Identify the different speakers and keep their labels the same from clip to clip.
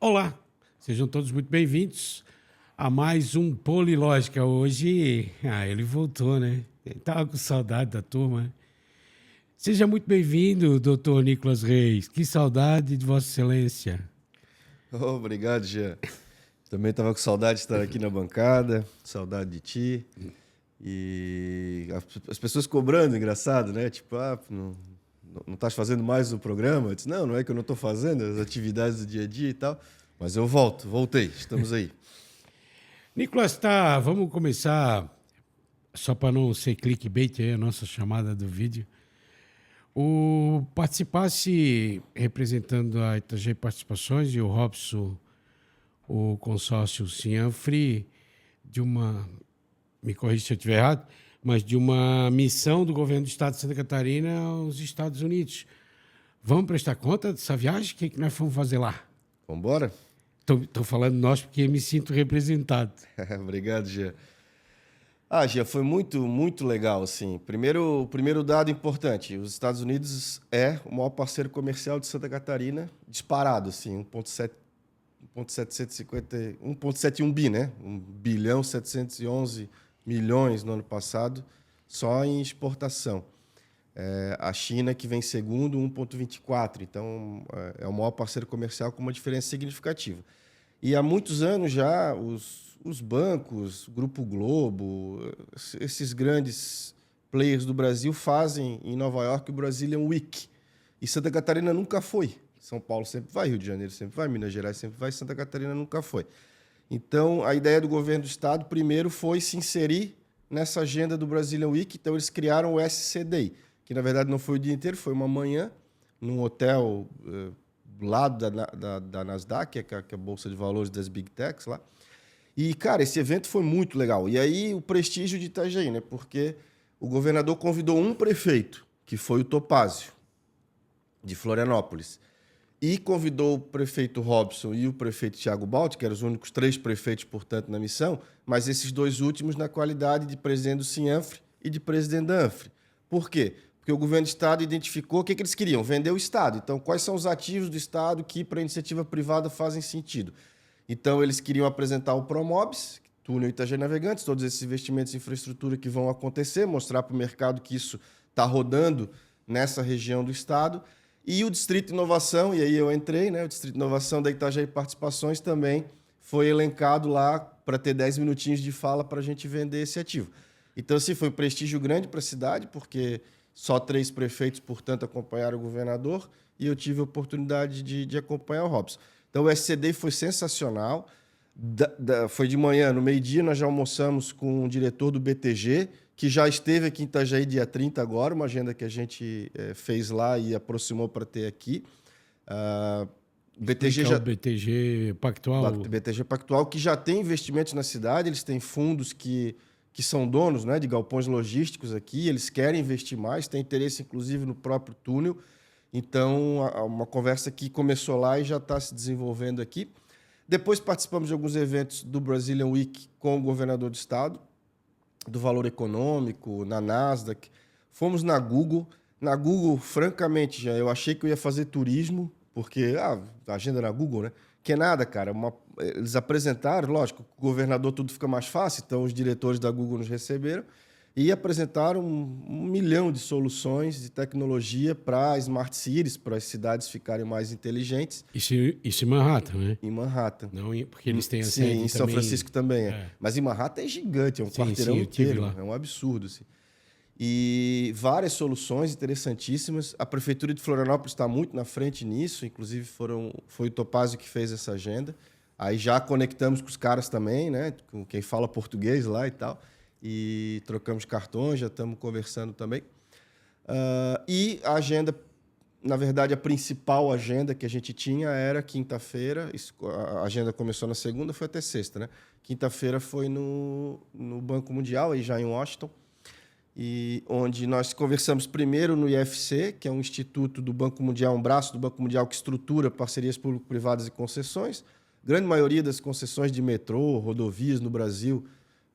Speaker 1: Olá, sejam todos muito bem-vindos a mais um Polilógica. Hoje, ele voltou, né? Ele estava com saudade da turma. Seja muito bem-vindo, doutor Nicolas Reis. Que saudade de Vossa Excelência.
Speaker 2: Obrigado, Jean. Também estava com saudade de estar aqui na bancada, saudade de ti. E as pessoas cobrando, engraçado, né? Tipo, não estás fazendo mais o programa? Eu disse, não é que eu não estou fazendo, as atividades do dia a dia e tal. Mas eu voltei, estamos aí.
Speaker 1: Nicolas, vamos começar, só para não ser clickbait aí, a nossa chamada do vídeo. Participasse representando a Itajaí Participações e o Robson, o consórcio Cianfree, de uma, me corrija se eu estiver errado, mas de uma missão do governo do estado de Santa Catarina aos Estados Unidos. Vamos prestar conta dessa viagem? O que nós fomos fazer lá?
Speaker 2: Vamos embora?
Speaker 1: Estou falando nós porque me sinto representado.
Speaker 2: Obrigado, Jean. Gia, foi muito, muito legal, assim. Primeiro dado importante, os Estados Unidos é o maior parceiro comercial de Santa Catarina, disparado, assim, 1,71 bi, né? 1,711 bilhões no ano passado, só em exportação. A China, que vem segundo, 1,24. Então, é o maior parceiro comercial com uma diferença significativa. E há muitos anos já, os bancos, Grupo Globo, esses grandes players do Brasil fazem em Nova York o Brazilian Week. E Santa Catarina nunca foi. São Paulo sempre vai, Rio de Janeiro sempre vai, Minas Gerais sempre vai, Santa Catarina nunca foi. Então, a ideia do governo do estado, primeiro, foi se inserir nessa agenda do Brazilian Week. Então, eles criaram o SCDI, que, na verdade, não foi o dia inteiro, foi uma manhã, num hotel do lado da Nasdaq, que é a Bolsa de Valores das Big Techs lá. E, cara, esse evento foi muito legal. E aí, o prestígio de Itajaí, né? Porque o governador convidou um prefeito, que foi o Topázio, de Florianópolis. E convidou o prefeito Robson e o prefeito Thiago Baldi, que eram os únicos 3 prefeitos, portanto, na missão, mas esses 2 últimos na qualidade de presidente do Cianfree e de presidente da Anfre. Por quê? Porque o governo do estado identificou o que eles queriam, vender o estado. Então, quais são os ativos do estado que, para a iniciativa privada, fazem sentido? Então, eles queriam apresentar o Promobis, Túnel Itajaí Navegantes, todos esses investimentos em infraestrutura que vão acontecer, mostrar para o mercado que isso está rodando nessa região do estado. E o Distrito de Inovação, e aí eu entrei, né? O Distrito de Inovação da Itajaí Participações também foi elencado lá para ter 10 minutinhos de fala para a gente vender esse ativo. Então, assim, foi um prestígio grande para a cidade, porque só 3 prefeitos, portanto, acompanharam o governador, e eu tive a oportunidade de acompanhar o Robson. Então, o SCD foi sensacional. Foi de manhã, no meio-dia, nós já almoçamos com o diretor do BTG, que já esteve aqui em Itajaí dia 30 agora, uma agenda que a gente fez lá e aproximou para ter aqui.
Speaker 1: BTG Pactual.
Speaker 2: BTG Pactual, que já tem investimentos na cidade, eles têm fundos que são donos, né, de galpões logísticos aqui, eles querem investir mais, têm interesse, inclusive, no próprio túnel. Então, uma conversa que começou lá e já está se desenvolvendo aqui. Depois participamos de alguns eventos do Brazilian Week com o governador do estado, do Valor Econômico, na Nasdaq. Fomos na Google. Na Google, francamente, já eu achei que eu ia fazer turismo, porque a agenda na Google, né? Que é nada, cara. Eles apresentaram, lógico, o governador tudo fica mais fácil, então os diretores da Google nos receberam e apresentaram 1 milhão de soluções de tecnologia para smart cities, para as cidades ficarem mais inteligentes.
Speaker 1: Isso em Manhattan, né?
Speaker 2: Em Manhattan.
Speaker 1: Não, porque eles têm a
Speaker 2: sede em São Francisco também. Mas em Manhattan é gigante, é um quarteirão inteiro. É um absurdo. Assim. E várias soluções interessantíssimas. A Prefeitura de Florianópolis está muito na frente nisso, inclusive foi o Topázio que fez essa agenda. Aí já conectamos com os caras também, né? Com quem fala português lá e tal. E trocamos cartões, já estamos conversando também. E a agenda, na verdade, a principal agenda que a gente tinha era quinta-feira. A agenda começou na segunda, foi até sexta, né? Quinta-feira foi no Banco Mundial, aí já em Washington, e onde nós conversamos primeiro no IFC, que é um instituto do Banco Mundial, um braço do Banco Mundial que estrutura parcerias público-privadas e concessões. Grande maioria das concessões de metrô, rodovias no Brasil,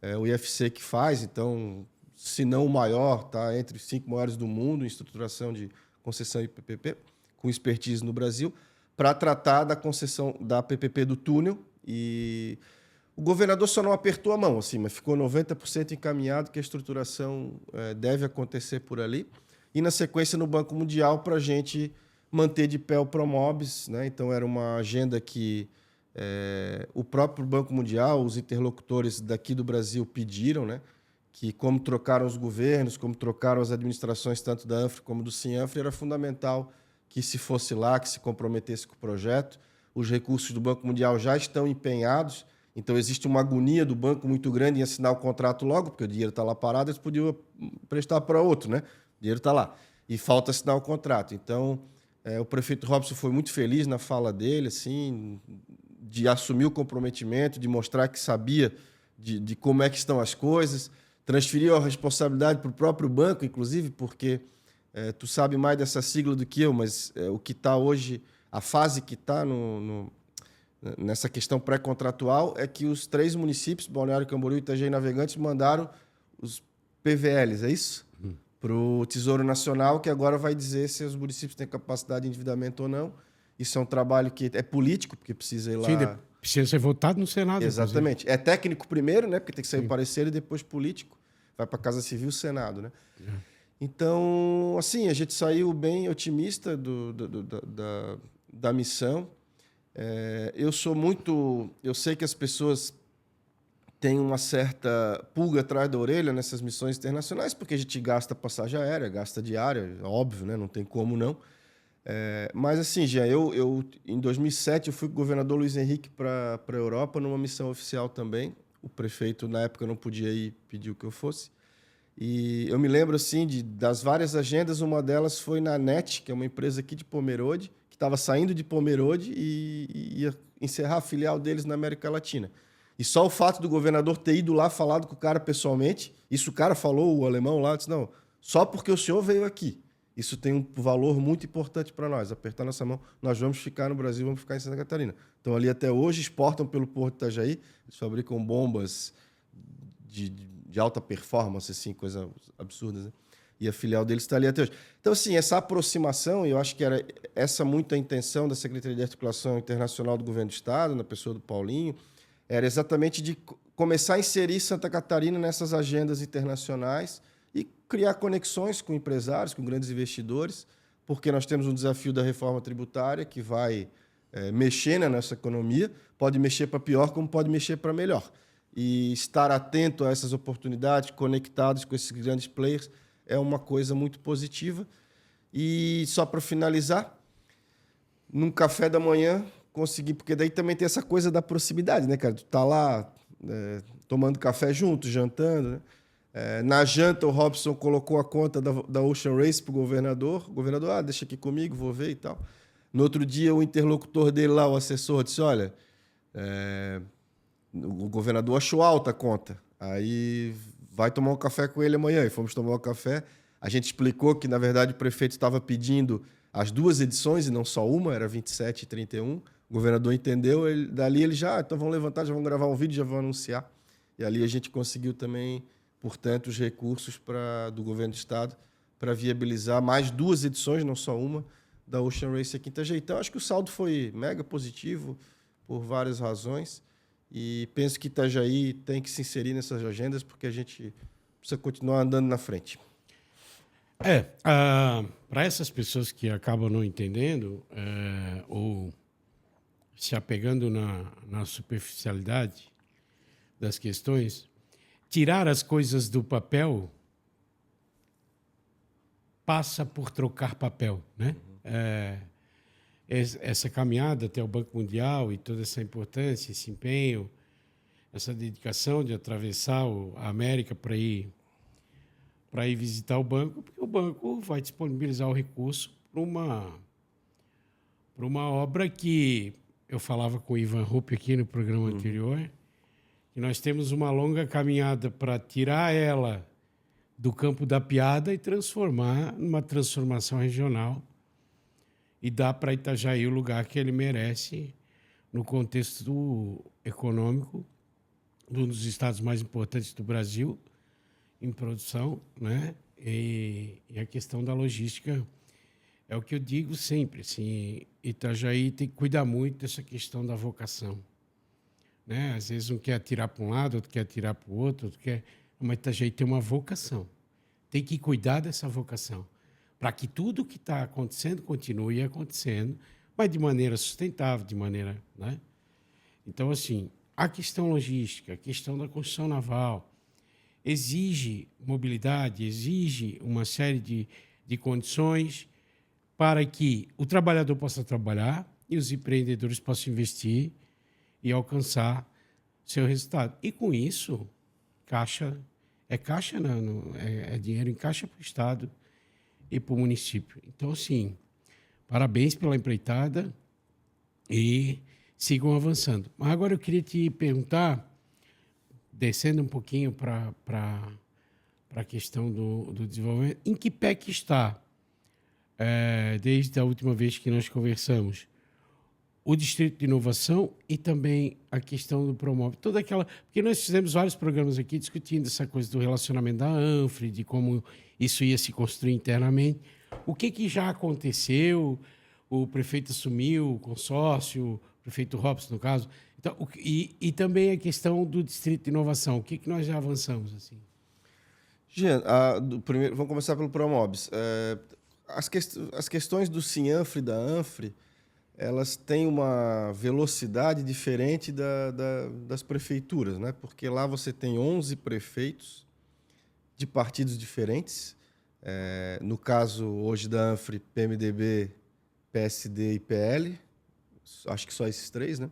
Speaker 2: é o IFC que faz. Então, se não o maior, está entre os 5 maiores do mundo em estruturação de concessão e PPP, com expertise no Brasil. para tratar da concessão da PPP do túnel. E o governador só não apertou a mão, assim, mas ficou 90% encaminhado que a estruturação deve acontecer por ali. E, na sequência, no Banco Mundial, para a gente manter de pé o Promobis, né? Então, era uma agenda que o próprio Banco Mundial, os interlocutores daqui do Brasil pediram, né? Que, como trocaram os governos, como trocaram as administrações, tanto da ANFRE como do CIANFRE, era fundamental que se fosse lá, que se comprometesse com o projeto. Os recursos do Banco Mundial já estão empenhados, então existe uma agonia do banco muito grande em assinar o contrato logo, porque o dinheiro está lá parado, eles podiam prestar para outro, né? O dinheiro está lá. E falta assinar o contrato. Então, o prefeito Robson foi muito feliz na fala dele, assim, de assumir o comprometimento, de mostrar que sabia de como é que estão as coisas, transferiu a responsabilidade para o próprio banco, inclusive, porque tu sabe mais dessa sigla do que eu, mas o que está hoje, a fase que está nessa questão pré-contratual é que os 3 municípios, Balneário Camboriú, Itajaí e Navegantes, mandaram os PVLs, é isso? Para o Tesouro Nacional, que agora vai dizer se os municípios têm capacidade de endividamento ou não. Isso é um trabalho que é político, porque precisa ir lá...
Speaker 1: Sim, precisa ser votado no Senado.
Speaker 2: Exatamente.
Speaker 1: Inclusive.
Speaker 2: É técnico primeiro, né? Porque tem que sair o parecer, e depois político. Vai para a Casa Civil e Senado, né? Então, assim, a gente saiu bem otimista da missão. Eu sei que as pessoas têm uma certa pulga atrás da orelha nessas missões internacionais, porque a gente gasta passagem aérea, gasta diária, óbvio, né? Não tem como não. Mas assim, Jean, em 2007 eu fui com o governador Luiz Henrique para a Europa numa missão oficial também. O prefeito, na época, não podia ir, pediu que eu fosse. E eu me lembro, assim, das várias agendas, uma delas foi na NET, que é uma empresa aqui de Pomerode, que estava saindo de Pomerode e ia encerrar a filial deles na América Latina. E só o fato do governador ter ido lá, falado com o cara pessoalmente, isso o cara falou, o alemão lá, disse, não, só porque o senhor veio aqui. Isso tem um valor muito importante para nós. Apertar nossa mão, nós vamos ficar no Brasil, vamos ficar em Santa Catarina. Então, ali até hoje, exportam pelo Porto de Itajaí, eles fabricam bombas de alta performance, assim, coisas absurdas, né? E a filial deles está ali até hoje. Então, assim, essa aproximação, e eu acho que era essa muito a intenção da Secretaria de Articulação Internacional do Governo do Estado, na pessoa do Paulinho, era exatamente de começar a inserir Santa Catarina nessas agendas internacionais e criar conexões com empresários, com grandes investidores, porque nós temos um desafio da reforma tributária que vai mexer na nossa economia, pode mexer para pior, como pode mexer para melhor. E estar atento a essas oportunidades, conectados com esses grandes players, é uma coisa muito positiva. E só para finalizar, num café da manhã, consegui, porque daí também tem essa coisa da proximidade, né, cara? Tu tá lá tomando café junto, jantando, né? Na janta, o Robson colocou a conta da Ocean Race para o governador. O governador, deixa aqui comigo, vou ver e tal. No outro dia, o interlocutor dele lá, o assessor, disse, olha, o governador achou alta a conta. Aí vai tomar um café com ele amanhã. E fomos tomar um café. A gente explicou que, na verdade, o prefeito estava pedindo as 2 edições e não só uma, era 27 e 31. O governador entendeu, dali ele já, então vamos levantar, já vamos gravar um vídeo, já vamos anunciar. E ali a gente conseguiu também, portanto, os recursos do governo do estado para viabilizar mais 2 edições, não só uma, da Ocean Race aqui em Itajaí. Então, acho que o saldo foi mega positivo por várias razões. E penso que Itajaí tem que se inserir nessas agendas porque a gente precisa continuar andando na frente.
Speaker 1: Para essas pessoas que acabam não entendendo ou se apegando na superficialidade das questões, tirar as coisas do papel passa por trocar papel, né? Essa caminhada até o Banco Mundial e toda essa importância, esse empenho, essa dedicação de atravessar a América para ir visitar o banco, porque o banco vai disponibilizar o recurso para uma obra que eu falava com o Ivan Rupp aqui no programa anterior, que nós temos uma longa caminhada para tirar ela do campo da piada e transformar numa transformação regional e dar para Itajaí o lugar que ele merece no contexto econômico de um dos estados mais importantes do Brasil em produção, né? E a questão da logística é o que eu digo sempre, assim, Itajaí tem que cuidar muito dessa questão da vocação, né? Às vezes um quer atirar para um lado, outro quer atirar para o outro, outro quer... Mas Itajaí tem uma vocação. Tem que cuidar dessa vocação, para que tudo que está acontecendo continue acontecendo, mas de maneira sustentável, de maneira... Né? Então, assim, a questão logística, a questão da construção naval, exige mobilidade, exige uma série de condições para que o trabalhador possa trabalhar e os empreendedores possam investir e alcançar seu resultado. E com isso, caixa não, é dinheiro em caixa para o Estado e para o município. Então, assim, parabéns pela empreitada e sigam avançando. Mas agora eu queria te perguntar, descendo um pouquinho para a questão do desenvolvimento, em que pé que está, desde a última vez que nós conversamos, o Distrito de Inovação e também a questão do Promove, toda aquela... Porque nós fizemos vários programas aqui discutindo essa coisa do relacionamento da ANFRE, de como isso ia se construir internamente. O que já aconteceu? O prefeito assumiu, o consórcio, o prefeito Robson, no caso. Então, e também a questão do Distrito de Inovação. O que nós já avançamos? Assim?
Speaker 2: Jean, primeiro, vamos começar pelo Promobis. As questões do Cianfre e da Anfre, elas têm uma velocidade diferente das prefeituras, né? Porque lá você tem 11 prefeitos de partidos diferentes. No caso, hoje, da Anfre, PMDB, PSD e PL. Acho que só esses três, né?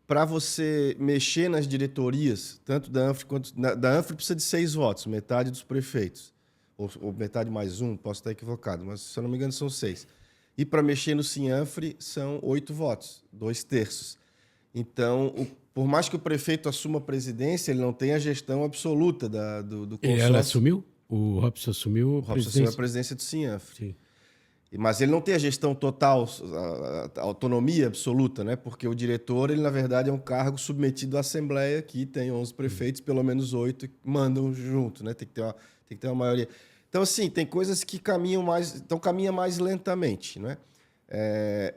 Speaker 2: Para você mexer nas diretorias, tanto da Anfre quanto... Da Anfre precisa de 6 votos, metade dos prefeitos. Ou metade mais um, posso estar equivocado, mas se eu não me engano são 6. E para mexer no Cianfre são 8 votos, 2/3. Então, por mais que o prefeito assuma a presidência, ele não tem a gestão absoluta do consórcio.
Speaker 1: Ela assumiu? O Robson assumiu a presidência?
Speaker 2: Assumiu a presidência do Cianfre.
Speaker 1: Sim.
Speaker 2: Mas ele não tem a gestão total, a autonomia absoluta, né? Porque o diretor, ele na verdade é um cargo submetido à Assembleia, que tem 11 prefeitos, pelo menos 8 que mandam junto, né? Tem que ter uma maioria. Então, assim, tem coisas que caminha mais lentamente, né?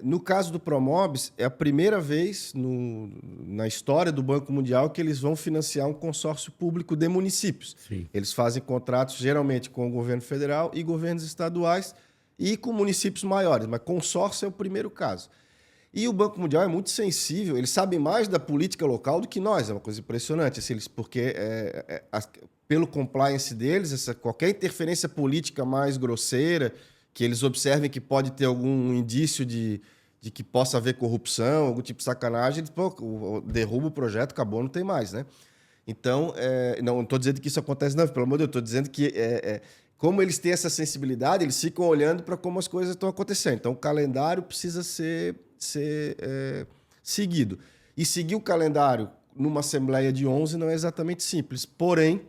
Speaker 2: No caso do Promobis, é a primeira vez na história do Banco Mundial que eles vão financiar um consórcio público de municípios.
Speaker 1: Sim.
Speaker 2: Eles fazem contratos geralmente com o governo federal e governos estaduais, e com municípios maiores, mas consórcio é o primeiro caso. E o Banco Mundial é muito sensível, eles sabem mais da política local do que nós, é uma coisa impressionante, assim, porque pelo compliance deles, qualquer interferência política mais grosseira, que eles observem que pode ter algum indício de que possa haver corrupção, algum tipo de sacanagem, eles derruba o projeto, acabou, não tem mais, né? Então, não estou dizendo que isso acontece, não, pelo amor de Deus, estou dizendo que como eles têm essa sensibilidade, eles ficam olhando para como as coisas estão acontecendo. Então, o calendário precisa ser seguido. E seguir o calendário numa Assembleia de 11 não é exatamente simples. Porém,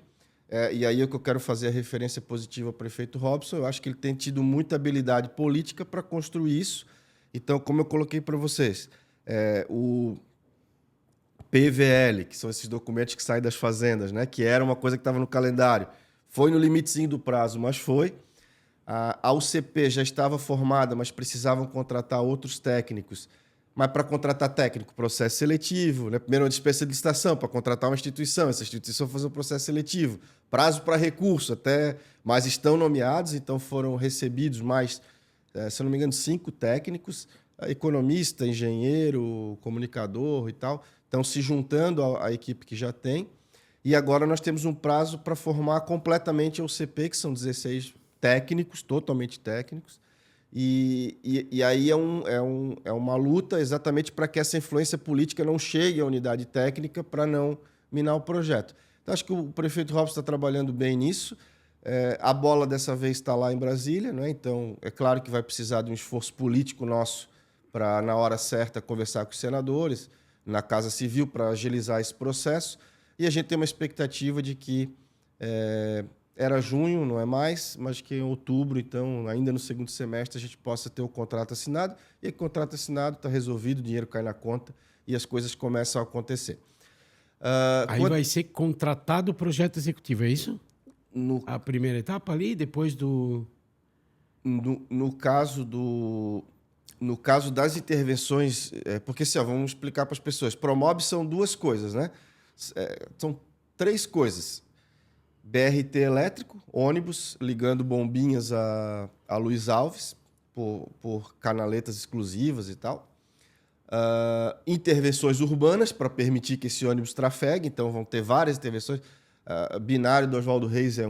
Speaker 2: e aí é que eu quero fazer a referência positiva ao prefeito Robson, eu acho que ele tem tido muita habilidade política para construir isso. Então, como eu coloquei para vocês, o PVL, que são esses documentos que saem das fazendas, né, que era uma coisa que estava no calendário, foi no limitezinho do prazo, mas foi. A UCP já estava formada, mas precisavam contratar outros técnicos. Mas para contratar técnico, processo seletivo, né? Primeiro uma dispensa de licitação para contratar uma instituição, essa instituição fazer um processo seletivo. Prazo para recurso, mas estão nomeados, então foram recebidos mais, se eu não me engano, 5 técnicos, economista, engenheiro, comunicador e tal, estão se juntando à equipe que já tem. E agora nós temos um prazo para formar completamente a UCP, que são 16 técnicos, totalmente técnicos. E aí é uma luta exatamente para que essa influência política não chegue à unidade técnica para não minar o projeto. Então, acho que o prefeito Robson está trabalhando bem nisso. A bola dessa vez está lá em Brasília, né? Então é claro que vai precisar de um esforço político nosso para, na hora certa, conversar com os senadores, na Casa Civil, para agilizar esse processo. E a gente tem uma expectativa de que era junho, não é mais, mas que em outubro, então, ainda no segundo semestre, a gente possa ter o contrato assinado. E o contrato assinado está resolvido, o dinheiro cai na conta e as coisas começam a acontecer.
Speaker 1: Aí vai ser contratado o projeto executivo, é isso? A primeira etapa ali, depois do...
Speaker 2: No caso das intervenções, porque assim, ó, vamos explicar para as pessoas. Promob são duas coisas, né? São três coisas. BRT elétrico, ônibus ligando bombinhas a Luiz Alves por canaletas exclusivas e tal. Intervenções urbanas para permitir que esse ônibus trafegue, então vão ter várias intervenções. Binário do Oswaldo Reis é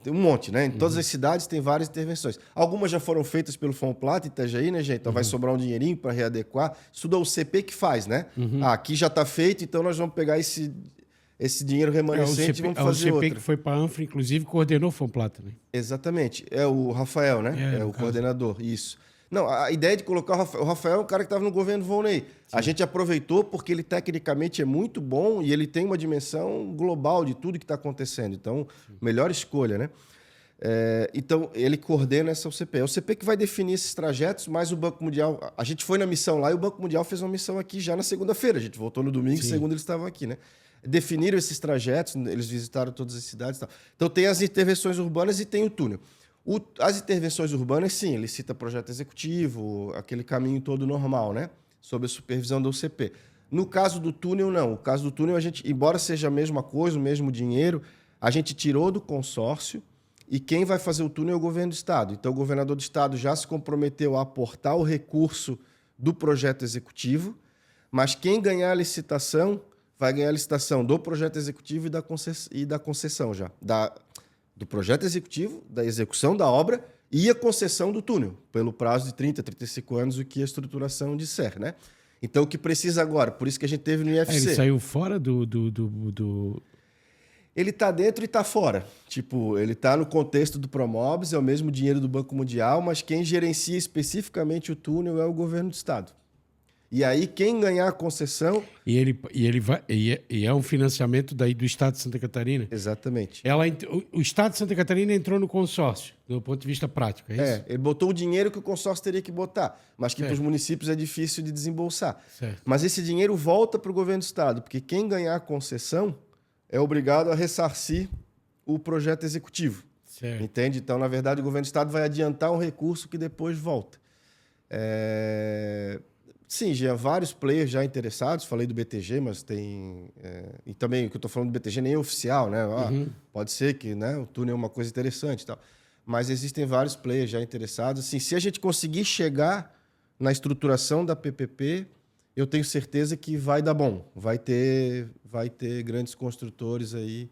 Speaker 2: tem um monte, né? Em todas as cidades tem várias intervenções. Algumas já foram feitas pelo Fomplata e Itajaí, né, gente? Então vai sobrar um dinheirinho para readequar. Isso é o CP que faz, né? Aqui já está feito, então nós vamos pegar esse dinheiro remanescente e vamos fazer outra.
Speaker 1: O CP que foi para a Anfra, inclusive, coordenou o Fomplata, né?
Speaker 2: Exatamente. É o Rafael, né? É o coordenador, isso. Não, a ideia de colocar o Rafael é um cara que estava no governo Volney. Sim. A gente aproveitou porque ele tecnicamente é muito bom e ele tem uma dimensão global de tudo que está acontecendo. Então, melhor escolha, né? Então, ele coordena essa OCP. É o OCP que vai definir esses trajetos, mas o Banco Mundial... A gente foi na missão lá e o Banco Mundial fez uma missão aqui já na segunda-feira. A gente voltou no domingo e segunda eles estavam aqui, né? Definiram esses trajetos, eles visitaram todas as cidades e tal. Então, tem as intervenções urbanas e tem o túnel. As intervenções urbanas, sim, ele cita projeto executivo, aquele caminho todo normal, né? Sob a supervisão da UCP. No caso do túnel, não. O caso do túnel, a gente, embora seja a mesma coisa, o mesmo dinheiro, a gente tirou do consórcio e quem vai fazer o túnel é o governo do Estado. Então, o governador do Estado já se comprometeu a aportar o recurso do projeto executivo, mas quem ganhar a licitação vai ganhar a licitação do projeto executivo e da concessão já. Do projeto executivo, da execução da obra e a concessão do túnel, pelo prazo de 30, 35 anos, o que a estruturação disser, né? Então, o que precisa agora, por isso que a gente teve no IFC...
Speaker 1: Ele saiu fora do...
Speaker 2: Ele está dentro e está fora. Tipo, ele está no contexto do Promobis, é o mesmo dinheiro do Banco Mundial, mas quem gerencia especificamente o túnel é o governo do Estado. E aí, quem ganhar a concessão...
Speaker 1: E é um financiamento daí do Estado de Santa Catarina?
Speaker 2: Exatamente.
Speaker 1: O Estado de Santa Catarina entrou no consórcio, do ponto de vista prático, é isso?
Speaker 2: Ele botou o dinheiro que o consórcio teria que botar, mas que para os municípios é difícil de desembolsar.
Speaker 1: Certo.
Speaker 2: Mas esse dinheiro volta para o governo do Estado, porque quem ganhar a concessão é obrigado a ressarcir o projeto executivo.
Speaker 1: Certo.
Speaker 2: Entende? Então, na verdade, o governo do Estado vai adiantar um recurso que depois volta. Sim, já há vários players já interessados. Falei do BTG, mas tem... E também o que eu estou falando do BTG nem é oficial, né? Pode ser que, né, o túnel é uma coisa interessante e tal. Mas existem vários players já interessados. Assim, se a gente conseguir chegar na estruturação da PPP, eu tenho certeza que vai dar bom. Vai ter grandes construtores aí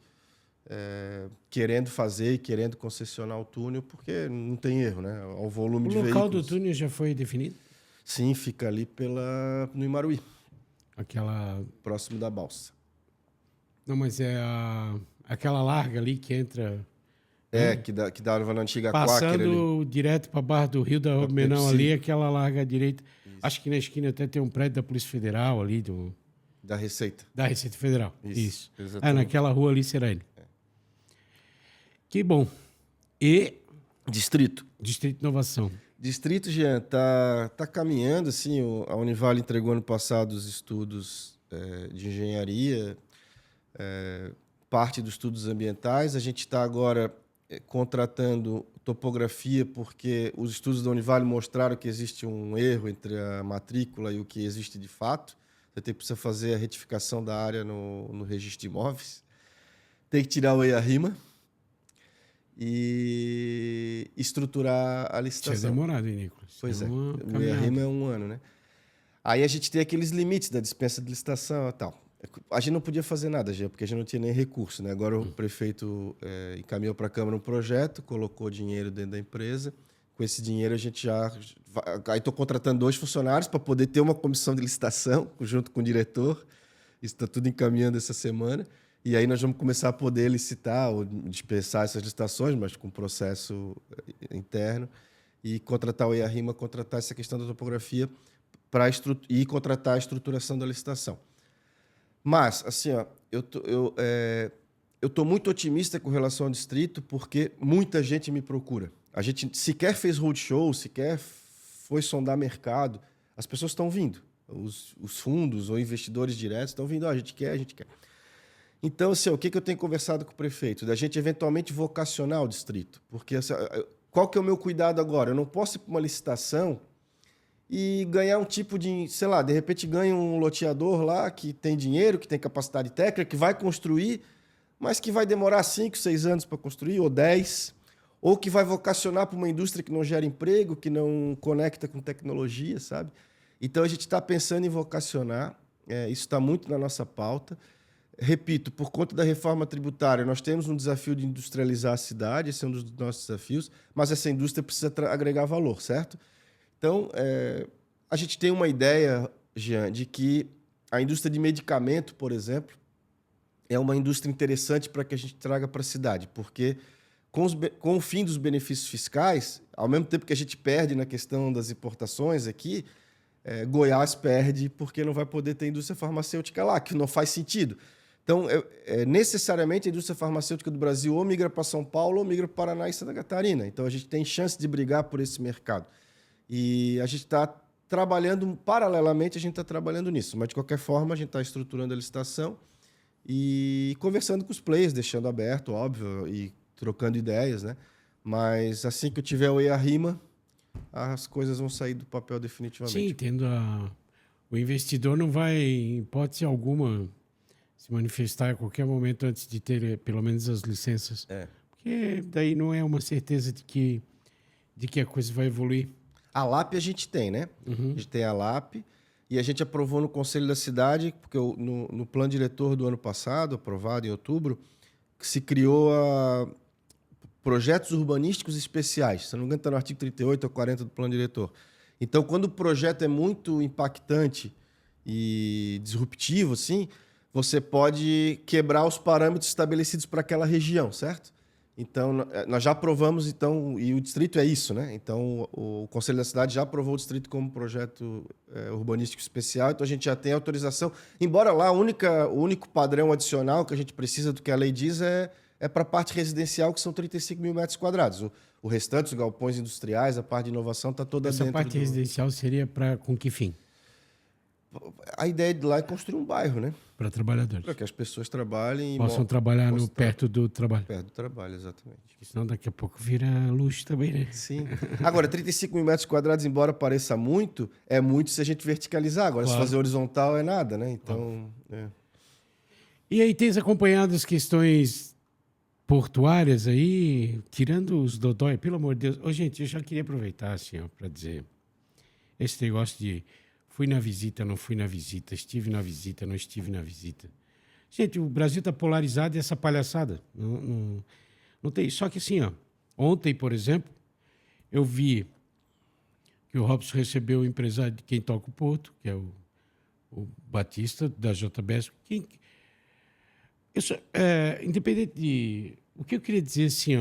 Speaker 2: querendo fazer e querendo concessionar o túnel, porque não tem erro, né? O volume de veículos.
Speaker 1: O local do túnel já foi definido?
Speaker 2: Sim, fica ali no Imaruí.
Speaker 1: Próximo
Speaker 2: da balsa.
Speaker 1: Não, mas é aquela larga ali que entra...
Speaker 2: que dá na antiga
Speaker 1: Passando
Speaker 2: Quaker ali.
Speaker 1: Direto para a Barra do Rio da Menão ali, aquela larga à direita. Isso. Acho que na esquina até tem um prédio da Polícia Federal ali.
Speaker 2: Da Receita.
Speaker 1: Da Receita Federal. Isso.
Speaker 2: Naquela
Speaker 1: rua ali será ele. Que bom. E...
Speaker 2: Distrito
Speaker 1: de Inovação.
Speaker 2: Distrito, Jean, tá caminhando, assim, a Univale entregou ano passado os estudos de engenharia, parte dos estudos ambientais. A gente está agora contratando topografia, porque os estudos da Univale mostraram que existe um erro entre a matrícula e o que existe de fato. Você precisa fazer a retificação da área no registro de imóveis. Tem que tirar o EIA-RIMA e estruturar a licitação.
Speaker 1: Isso é demorado, hein, Nicolas?
Speaker 2: Pois é. O EIA-RIMA é 1 ano, né? Aí a gente tem aqueles limites da dispensa de licitação e tal. A gente não podia fazer nada, já, porque a gente não tinha nem recurso, né? Agora o prefeito encaminhou para a Câmara um projeto, colocou dinheiro dentro da empresa. Com esse dinheiro a gente já... Aí estou contratando 2 funcionários para poder ter uma comissão de licitação junto com o diretor. Isso está tudo encaminhando essa semana. E aí nós vamos começar a poder licitar ou dispensar essas licitações, mas com processo interno. E contratar o EIA-RIMA, contratar essa questão da topografia e contratar a estruturação da licitação. Mas, assim, ó, eu tô muito otimista com relação ao distrito porque muita gente me procura. A gente sequer fez roadshow, sequer foi sondar mercado. As pessoas estão vindo. Os fundos ou investidores diretos estão vindo. A gente quer. Então, assim, o que eu tenho conversado com o prefeito? Da gente eventualmente vocacionar o distrito. Porque assim, qual que é o meu cuidado agora? Eu não posso ir para uma licitação e ganhar um tipo de, sei lá, de repente ganha um loteador lá que tem dinheiro, que tem capacidade técnica, que vai construir, mas que vai demorar 5, 6 anos para construir, ou 10, ou que vai vocacionar para uma indústria que não gera emprego, que não conecta com tecnologia, sabe? Então a gente está pensando em vocacionar, isso está muito na nossa pauta. Repito, por conta da reforma tributária, nós temos um desafio de industrializar a cidade, esse é um dos nossos desafios, mas essa indústria precisa agregar valor, certo? Então, a gente tem uma ideia, Jean, de que a indústria de medicamento, por exemplo, é uma indústria interessante para que a gente traga para a cidade, porque com o fim dos benefícios fiscais, ao mesmo tempo que a gente perde na questão das importações aqui, Goiás perde porque não vai poder ter indústria farmacêutica lá, que não faz sentido. Então, necessariamente, a indústria farmacêutica do Brasil ou migra para São Paulo ou migra para Paraná e Santa Catarina. Então, a gente tem chance de brigar por esse mercado. E a gente está trabalhando, paralelamente, a gente está trabalhando nisso. Mas, de qualquer forma, a gente está estruturando a licitação e conversando com os players, deixando aberto, óbvio, e trocando ideias, né? Mas assim que eu tiver o EA-RIMA, as coisas vão sair do papel definitivamente.
Speaker 1: Sim, o investidor não vai, em hipótese alguma, se manifestar a qualquer momento antes de ter, pelo menos, as licenças. Porque daí não é uma certeza de que a coisa vai evoluir.
Speaker 2: A LAP a gente tem, né? A gente tem a LAP e a gente aprovou no Conselho da Cidade, porque no plano diretor do ano passado, aprovado em outubro, que se criou projetos urbanísticos especiais. Se não me engano, está no artigo 38 ou 40 do plano diretor. Então, quando o projeto é muito impactante e disruptivo, assim, você pode quebrar os parâmetros estabelecidos para aquela região, certo? Então, nós já aprovamos, então, e o distrito é isso, né? Então, o Conselho da Cidade já aprovou o distrito como projeto urbanístico especial, então a gente já tem autorização. Embora lá, o único padrão adicional que a gente precisa do que a lei diz é para a parte residencial, que são 35 mil metros quadrados. O restante, os galpões industriais, a parte de inovação, está toda dentro.
Speaker 1: Essa parte residencial seria com que fim?
Speaker 2: A ideia de lá é construir um bairro, né?
Speaker 1: Para trabalhadores.
Speaker 2: Para que as pessoas trabalhem...
Speaker 1: Possam trabalhar perto do trabalho.
Speaker 2: Perto do trabalho, exatamente.
Speaker 1: Porque senão daqui a pouco vira luxo também, né?
Speaker 2: Sim. Agora, 35 mil metros quadrados, embora pareça muito, é muito se a gente verticalizar. Agora, se fazer horizontal é nada, né? Então...
Speaker 1: E aí, tens acompanhado as questões portuárias aí, tirando os dodói, pelo amor de Deus. Gente, eu já queria aproveitar, assim, para dizer, esse negócio de fui na visita, não fui na visita, estive na visita, não estive na visita. Gente, o Brasil está polarizado e essa palhaçada. Não tem. Só que assim, ontem, por exemplo, eu vi que o Robson recebeu o empresário de quem toca o Porto, que é o Batista, da JBS. Independente de... O que eu queria dizer assim,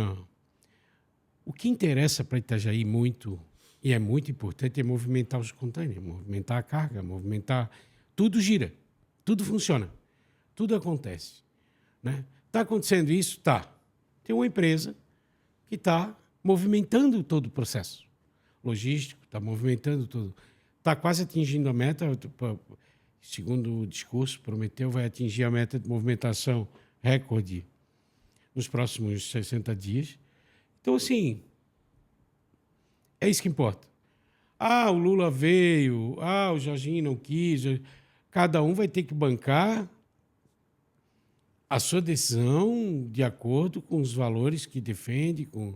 Speaker 1: o que interessa para Itajaí muito, e é muito importante, é movimentar os containers, movimentar a carga, movimentar... Tudo gira, tudo funciona, tudo acontece. Né? Está acontecendo isso? Tá. Tem uma empresa que está movimentando todo o processo logístico, está movimentando tudo. Está quase atingindo a meta, segundo o discurso, prometeu, vai atingir a meta de movimentação recorde nos próximos 60 dias. Então, assim, é isso que importa. O Lula veio, o Jorginho não quis. Cada um vai ter que bancar a sua decisão de acordo com os valores que defende, com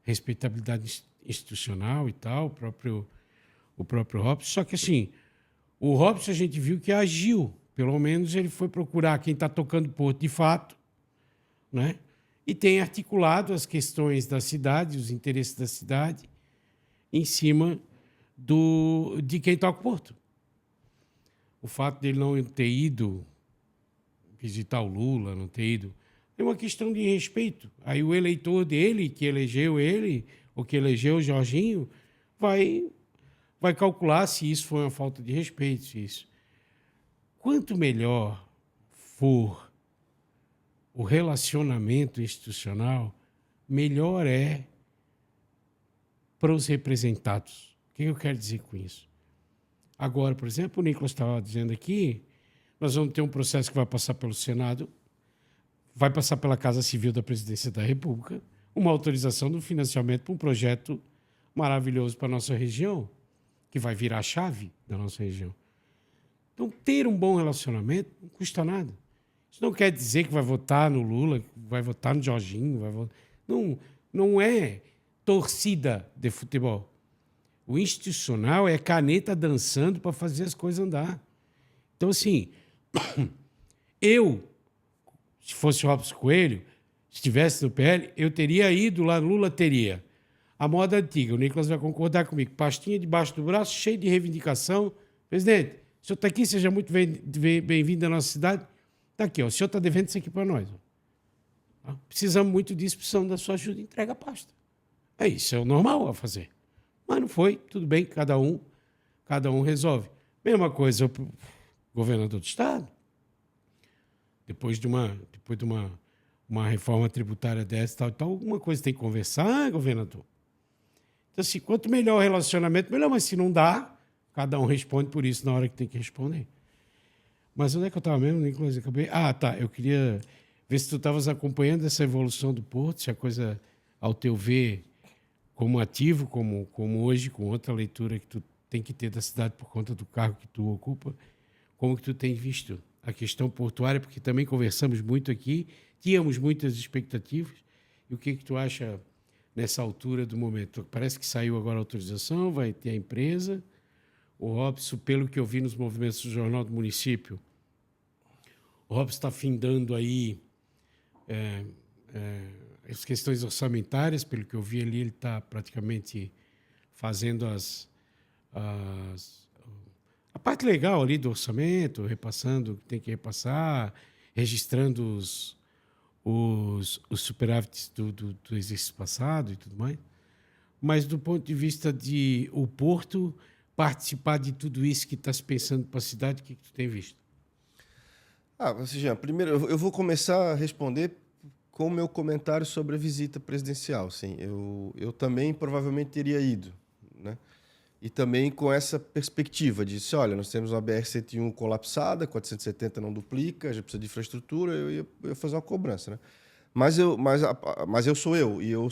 Speaker 1: respeitabilidade institucional e tal, o próprio Robson. Só que, assim, o Robson a gente viu que agiu. Pelo menos ele foi procurar quem está tocando o Porto de fato, né? E tem articulado as questões da cidade, os interesses da cidade, em cima de quem toca o Porto. O fato dele não ter ido visitar o Lula, não ter ido, é uma questão de respeito. Aí o eleitor dele, que elegeu ele, ou que elegeu o Jorginho, vai calcular se isso foi uma falta de respeito. Se isso. Quanto melhor for o relacionamento institucional, melhor é para os representados. O que eu quero dizer com isso? Agora, por exemplo, o Nicolas estava dizendo aqui, nós vamos ter um processo que vai passar pelo Senado, vai passar pela Casa Civil da Presidência da República, uma autorização do financiamento para um projeto maravilhoso para a nossa região, que vai virar a chave da nossa região. Então, ter um bom relacionamento não custa nada. Isso não quer dizer que vai votar no Lula, vai votar no Jorginho, não é torcida de futebol. O institucional é caneta dançando para fazer as coisas andar. Então, assim, eu, se fosse o Robson Coelho, se estivesse no PL, eu teria ido lá, Lula teria. A moda antiga, o Nicolas vai concordar comigo, pastinha debaixo do braço, cheio de reivindicação. Presidente, o senhor está aqui, seja muito bem-vindo à nossa cidade. Está aqui, ó, o senhor está devendo isso aqui para nós. Ó. Precisamos muito disso, precisamos da sua ajuda, entrega a pasta. É isso, é o normal a fazer. Mas não foi, tudo bem, cada um resolve. Mesma coisa o governador do estado. Depois de uma reforma tributária dessa, tal, alguma coisa tem que conversar, governador. Então, assim, quanto melhor o relacionamento, melhor. Mas se não dá, cada um responde por isso na hora que tem que responder. Mas onde é que eu estava mesmo, Nicolas? Tá. Eu queria ver se tu estavas acompanhando essa evolução do Porto, se a coisa, ao teu ver, como ativo, como hoje, com outra leitura que tu tem que ter da cidade por conta do cargo que tu ocupa, como que tu tens visto a questão portuária, porque também conversamos muito aqui, tínhamos muitas expectativas. E o que tu acha nessa altura do momento? Parece que saiu agora a autorização, vai ter a empresa. O Robson, pelo que eu vi nos movimentos do Jornal do Município, o Robson está findando aí as questões orçamentárias, pelo que eu vi ali, ele está praticamente fazendo a parte legal ali do orçamento, repassando o que tem que repassar, registrando os superávites do exercício passado e tudo mais. Mas do ponto de vista de o Porto participar de tudo isso que está se pensando para a cidade, o que tu tem visto?
Speaker 2: Jean, primeiro eu vou começar a responder com o meu comentário sobre a visita presidencial. Sim, eu também provavelmente teria ido, né? E também com essa perspectiva de, olha, nós temos uma BR-101 colapsada, 470 não duplica, já precisa de infraestrutura, eu ia fazer uma cobrança, né? Mas eu sou eu, e eu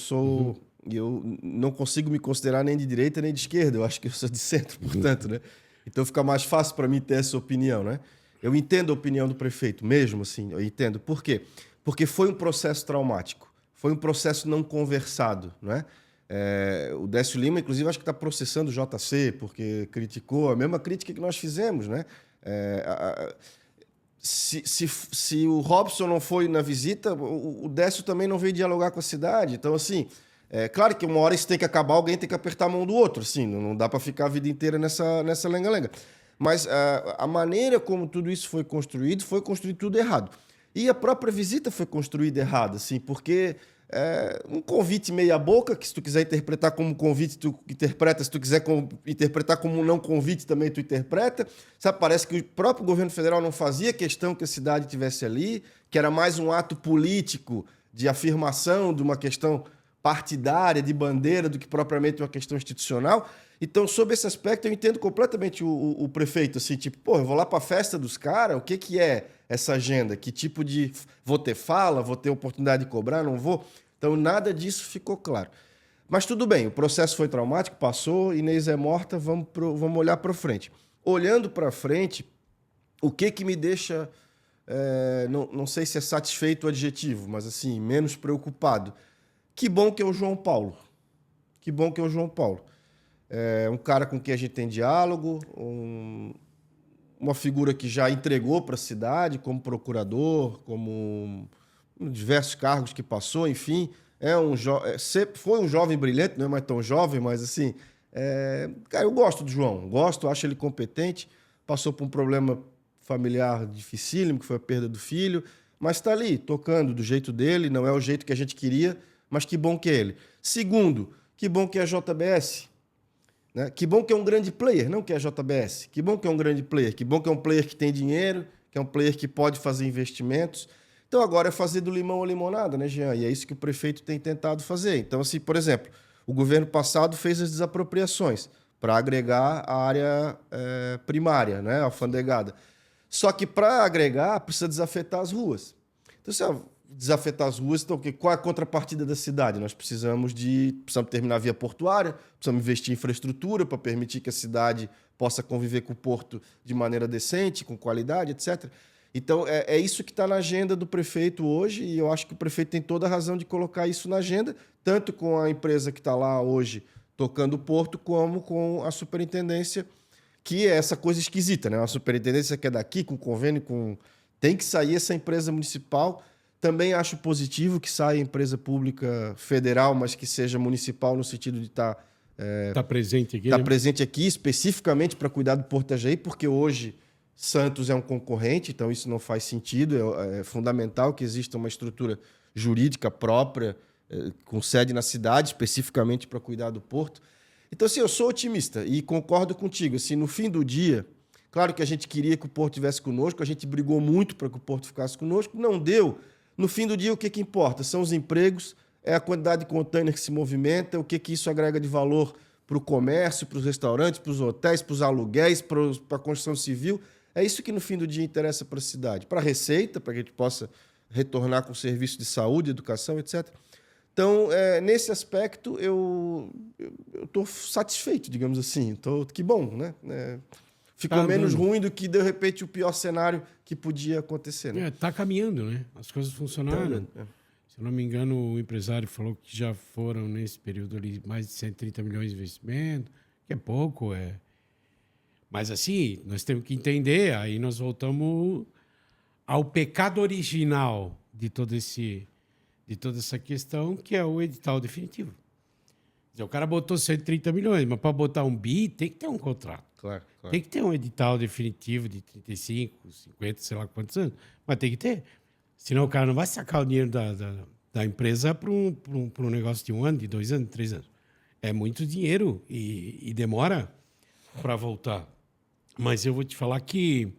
Speaker 2: não consigo me considerar nem de direita nem de esquerda, eu acho que eu sou de centro, portanto, né? Então fica mais fácil para mim ter essa opinião, né? Eu entendo a opinião do prefeito, mesmo assim, eu entendo. Por quê? Porque foi um processo traumático, foi um processo não conversado, né? O Décio Lima, inclusive, acho que está processando o JC, porque criticou a mesma crítica que nós fizemos, né? Se o Robson não foi na visita, o Décio também não veio dialogar com a cidade. Então, assim, claro que uma hora isso tem que acabar, alguém tem que apertar a mão do outro, assim, não dá para ficar a vida inteira nessa lenga-lenga. Mas a maneira como tudo isso foi construído tudo errado. E a própria visita foi construída errada, assim, porque um convite meia boca, que se tu quiser interpretar como convite, tu interpreta, se tu quiser interpretar como não convite, também tu interpreta. Sabe, parece que o próprio governo federal não fazia questão que a cidade estivesse ali, que era mais um ato político de afirmação de uma questão partidária, de bandeira, do que propriamente uma questão institucional. Então, sob esse aspecto, eu entendo completamente o prefeito, assim, tipo, eu vou lá para a festa dos caras, o que é essa agenda? Que tipo de... Vou ter fala? Vou ter oportunidade de cobrar? Não vou? Então, nada disso ficou claro. Mas tudo bem, o processo foi traumático, passou, Inês é morta, vamos olhar para frente. Olhando para frente, o que me deixa, não sei se é satisfeito o adjetivo, mas assim, menos preocupado. Que bom que é o João Paulo. Que bom que é o João Paulo. É um cara com quem a gente tem diálogo, uma figura que já entregou para a cidade como procurador, como diversos cargos que passou, enfim. Foi um jovem brilhante, não é mais tão jovem, mas assim... cara, eu gosto do João, acho ele competente, passou por um problema familiar dificílimo, que foi a perda do filho, mas está ali, tocando do jeito dele, não é o jeito que a gente queria, mas que bom que é ele. Segundo, que bom que é a JBS. Né? Que bom que é um grande player, não que é a JBS. Que bom que é um grande player, que bom que é um player que tem dinheiro, que é um player que pode fazer investimentos. Então agora é fazer do limão a limonada, né, Jean? E é isso que o prefeito tem tentado fazer. Então, assim, por exemplo, o governo passado fez as desapropriações para agregar a área primária, né, alfandegada. Só que para agregar precisa desafetar as ruas. Então, assim, desafetar as ruas. Então, qual é a contrapartida da cidade? Nós precisamos terminar a via portuária, precisamos investir em infraestrutura para permitir que a cidade possa conviver com o porto de maneira decente, com qualidade, etc. Então, é isso que está na agenda do prefeito hoje, e eu acho que o prefeito tem toda a razão de colocar isso na agenda, tanto com a empresa que está lá hoje tocando o porto, como com a superintendência, que é essa coisa esquisita, né? Uma superintendência que é daqui, com convênio, tem que sair essa empresa municipal. Também acho positivo que saia empresa pública federal, mas que seja municipal no sentido de estar
Speaker 1: presente aqui,
Speaker 2: né? Presente aqui especificamente para cuidar do Porto Itajaí, porque hoje Santos é um concorrente, então isso não faz sentido. É fundamental que exista uma estrutura jurídica própria, com sede na cidade, especificamente para cuidar do porto. Então, assim, eu sou otimista e concordo contigo. Assim, no fim do dia, claro que a gente queria que o Porto estivesse conosco, a gente brigou muito para que o Porto ficasse conosco, não deu. No fim do dia, o que importa? São os empregos, é a quantidade de container que se movimenta, o que isso agrega de valor para o comércio, para os restaurantes, para os hotéis, para os aluguéis, para a construção civil. É isso que, no fim do dia, interessa para a cidade. Para a receita, para que a gente possa retornar com serviço de saúde, educação, etc. Então, nesse aspecto, eu estou satisfeito, digamos assim. Que bom, né? Ficou menos ruim do que, de repente, o pior cenário que podia acontecer. Né?
Speaker 1: Está caminhando, né? As coisas funcionaram. Se eu não me engano, o empresário falou que já foram, nesse período ali, mais de 130 milhões de investimento, que é pouco. Mas, assim, nós temos que entender, aí nós voltamos ao pecado original de toda essa questão, que é o edital definitivo. O cara botou 130 milhões, mas para botar um bi, tem que ter um contrato.
Speaker 2: Claro.
Speaker 1: Tem que ter um edital definitivo de 35, 50, sei lá quantos anos, mas tem que ter. Senão o cara não vai sacar o dinheiro da empresa para um negócio de 1 ano, de 2 anos, de 3 anos. É muito dinheiro e demora para voltar. Mas eu vou te falar que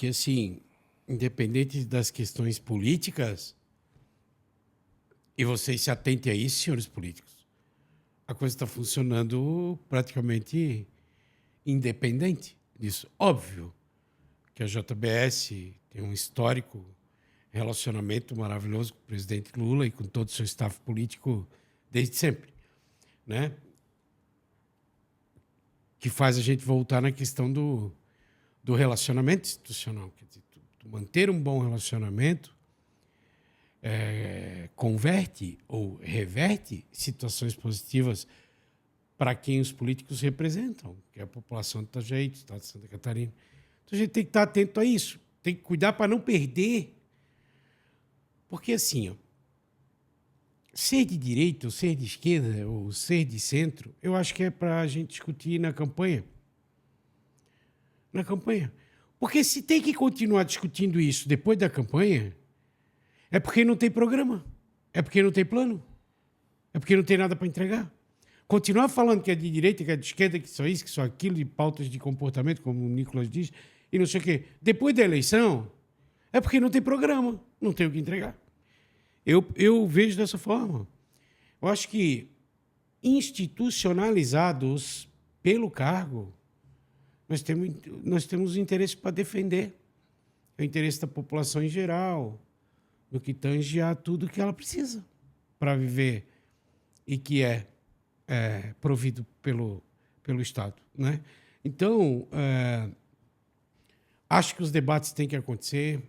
Speaker 1: assim, independente das questões políticas, e vocês se atentem a isso, senhores políticos, a coisa está funcionando praticamente independente disso. Óbvio que a JBS tem um histórico relacionamento maravilhoso com o presidente Lula e com todo o seu staff político desde sempre, né? Que faz a gente voltar na questão do relacionamento institucional. Quer dizer, manter um bom relacionamento converte ou reverte situações positivas para quem os políticos representam, que é a população de Itajaí, do estado de Santa Catarina. Então a gente tem que estar atento a isso, tem que cuidar para não perder. Porque assim, ser de direita, ou ser de esquerda, ou ser de centro, eu acho que é para a gente discutir na campanha. Na campanha. Porque se tem que continuar discutindo isso depois da campanha, é porque não tem programa, é porque não tem plano, é porque não tem nada para entregar. Continuar falando que é de direita, que é de esquerda, que só isso, que só aquilo, de pautas de comportamento, como o Nicolas diz, e não sei o quê. Depois da eleição, é porque não tem programa, não tem o que entregar. Eu vejo dessa forma. Eu acho que institucionalizados pelo cargo, nós temos interesse para defender. É o interesse da população em geral, no que tange a tudo que ela precisa para viver e que é provido pelo Estado, né? Então, acho que os debates têm que acontecer.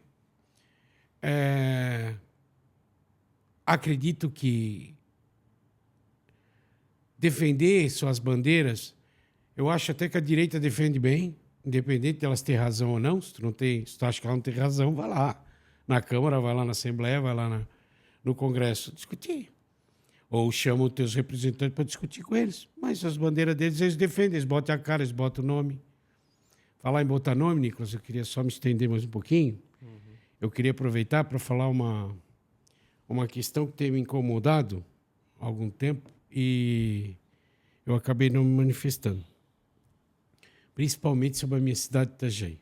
Speaker 1: Acredito que defender suas bandeiras, eu acho até que a direita defende bem, independente de elas terem razão ou não. Se tu acha que ela não tem razão, vai lá na Câmara, vai lá na Assembleia, vai lá no Congresso discutir. Ou chama os teus representantes para discutir com eles. Mas as bandeiras deles, eles defendem, eles botam a cara, eles botam o nome. Falar em botar nome, Nicolas, eu queria só me estender mais um pouquinho. Eu queria aproveitar para falar uma questão que tem me incomodado há algum tempo e eu acabei não me manifestando. Principalmente sobre a minha cidade de Itajaí.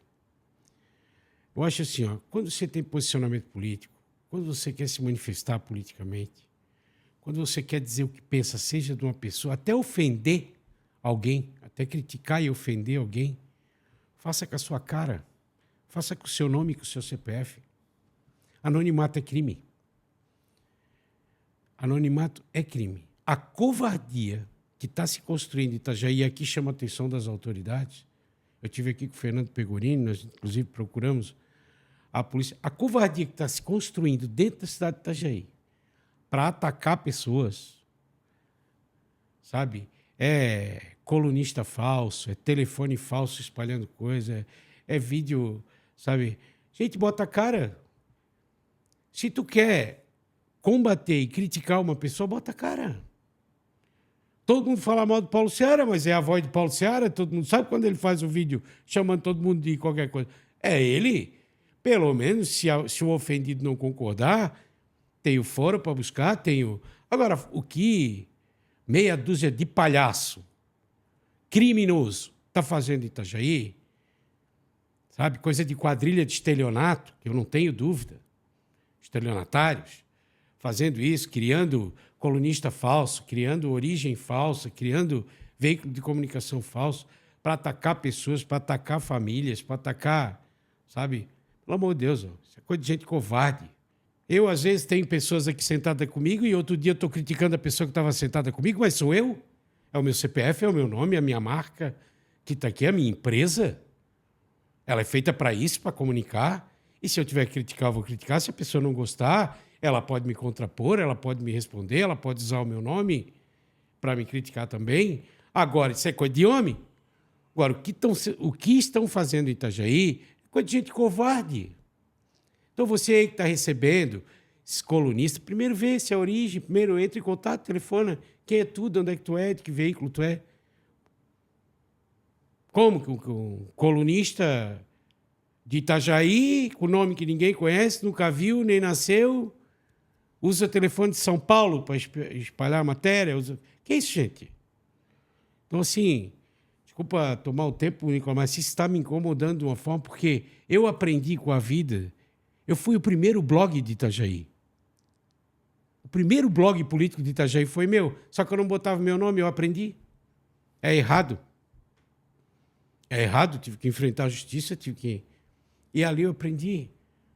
Speaker 1: Eu acho assim, quando você tem posicionamento político, quando você quer se manifestar politicamente, quando você quer dizer o que pensa, seja de uma pessoa, até ofender alguém, até criticar e ofender alguém, faça com a sua cara, faça com o seu nome e com o seu CPF. Anonimato é crime. Anonimato é crime. A covardia que está se construindo em Itajaí, aqui chama a atenção das autoridades. Eu estive aqui com o Fernando Pegorini, nós inclusive procuramos a polícia. A covardia que está se construindo dentro da cidade de Itajaí para atacar pessoas, sabe? É colunista falso, é telefone falso espalhando coisa, é vídeo, sabe? Gente, bota a cara. Se tu quer combater e criticar uma pessoa, bota a cara. Todo mundo fala mal do Paulo Seara, mas é a voz de Paulo Seara, todo mundo sabe quando ele faz o vídeo chamando todo mundo de qualquer coisa. É ele. Pelo menos, se o ofendido não concordar, tem o foro para buscar, tem o... Agora, o que meia dúzia de palhaço, criminoso, está fazendo em Itajaí, sabe? Coisa de quadrilha de estelionato, que eu não tenho dúvida. Estelionatários, fazendo isso, criando colunista falso, criando origem falsa, criando veículo de comunicação falso para atacar pessoas, para atacar famílias, para atacar, sabe? Pelo amor de Deus, isso é coisa de gente covarde. Eu, às vezes, tenho pessoas aqui sentadas comigo e outro dia estou criticando a pessoa que estava sentada comigo, mas sou eu. É o meu CPF, é o meu nome, é a minha marca, que está aqui, é a minha empresa. Ela é feita para isso, para comunicar. E se eu tiver que criticar, eu vou criticar. Se a pessoa não gostar, ela pode me contrapor, ela pode me responder, ela pode usar o meu nome para me criticar também. Agora, isso é coisa de homem. Agora, o que estão fazendo em Itajaí é coisa de gente covarde. Então, você aí que está recebendo esses colunistas, primeiro vê se é a origem, primeiro entra em contato, telefona, quem é tu, de onde é que tu é, de que veículo tu é. Como que um colunista de Itajaí, com nome que ninguém conhece, nunca viu, nem nasceu, usa telefone de São Paulo para espalhar a matéria? Que é isso, gente? Então, assim, desculpa tomar o tempo, Nicolau, mas isso está me incomodando de uma forma, porque eu aprendi com a vida. Eu fui o primeiro blog de Itajaí. O primeiro blog político de Itajaí foi meu. Só que eu não botava meu nome, eu aprendi. É errado. É errado, tive que enfrentar a justiça, tive que... E ali eu aprendi.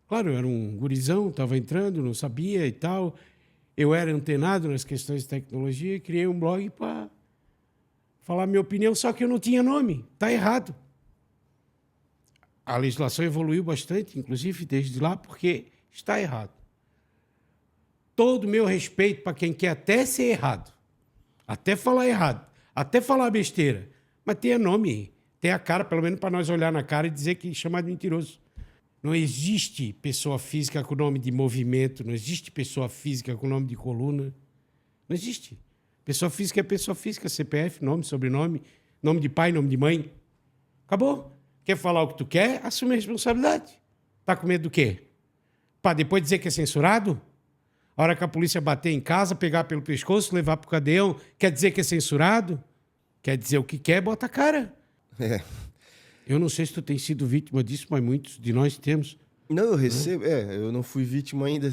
Speaker 1: Claro, eu era um gurizão, estava entrando, não sabia e tal. Eu era antenado nas questões de tecnologia e criei um blog para falar minha opinião, só que eu não tinha nome. Está errado. A legislação evoluiu bastante, inclusive desde lá, porque está errado. Todo o meu respeito para quem quer até ser errado, até falar errado, até falar besteira, mas tenha nome, tenha a cara, pelo menos para nós olhar na cara e dizer que chamar de mentiroso. Não existe pessoa física com nome de movimento, não existe pessoa física com nome de coluna. Não existe. Pessoa física é pessoa física, CPF, nome, sobrenome, nome de pai, nome de mãe. Acabou. Quer falar o que tu quer? Assume a responsabilidade. Tá com medo do quê? Para depois dizer que é censurado? A hora que a polícia bater em casa, pegar pelo pescoço, levar pro cadeão, quer dizer que é censurado? Quer dizer o que quer, bota a cara.
Speaker 2: É.
Speaker 1: Eu não sei se tu tem sido vítima disso, mas muitos de nós temos.
Speaker 2: Não, eu recebo. Eu não fui vítima ainda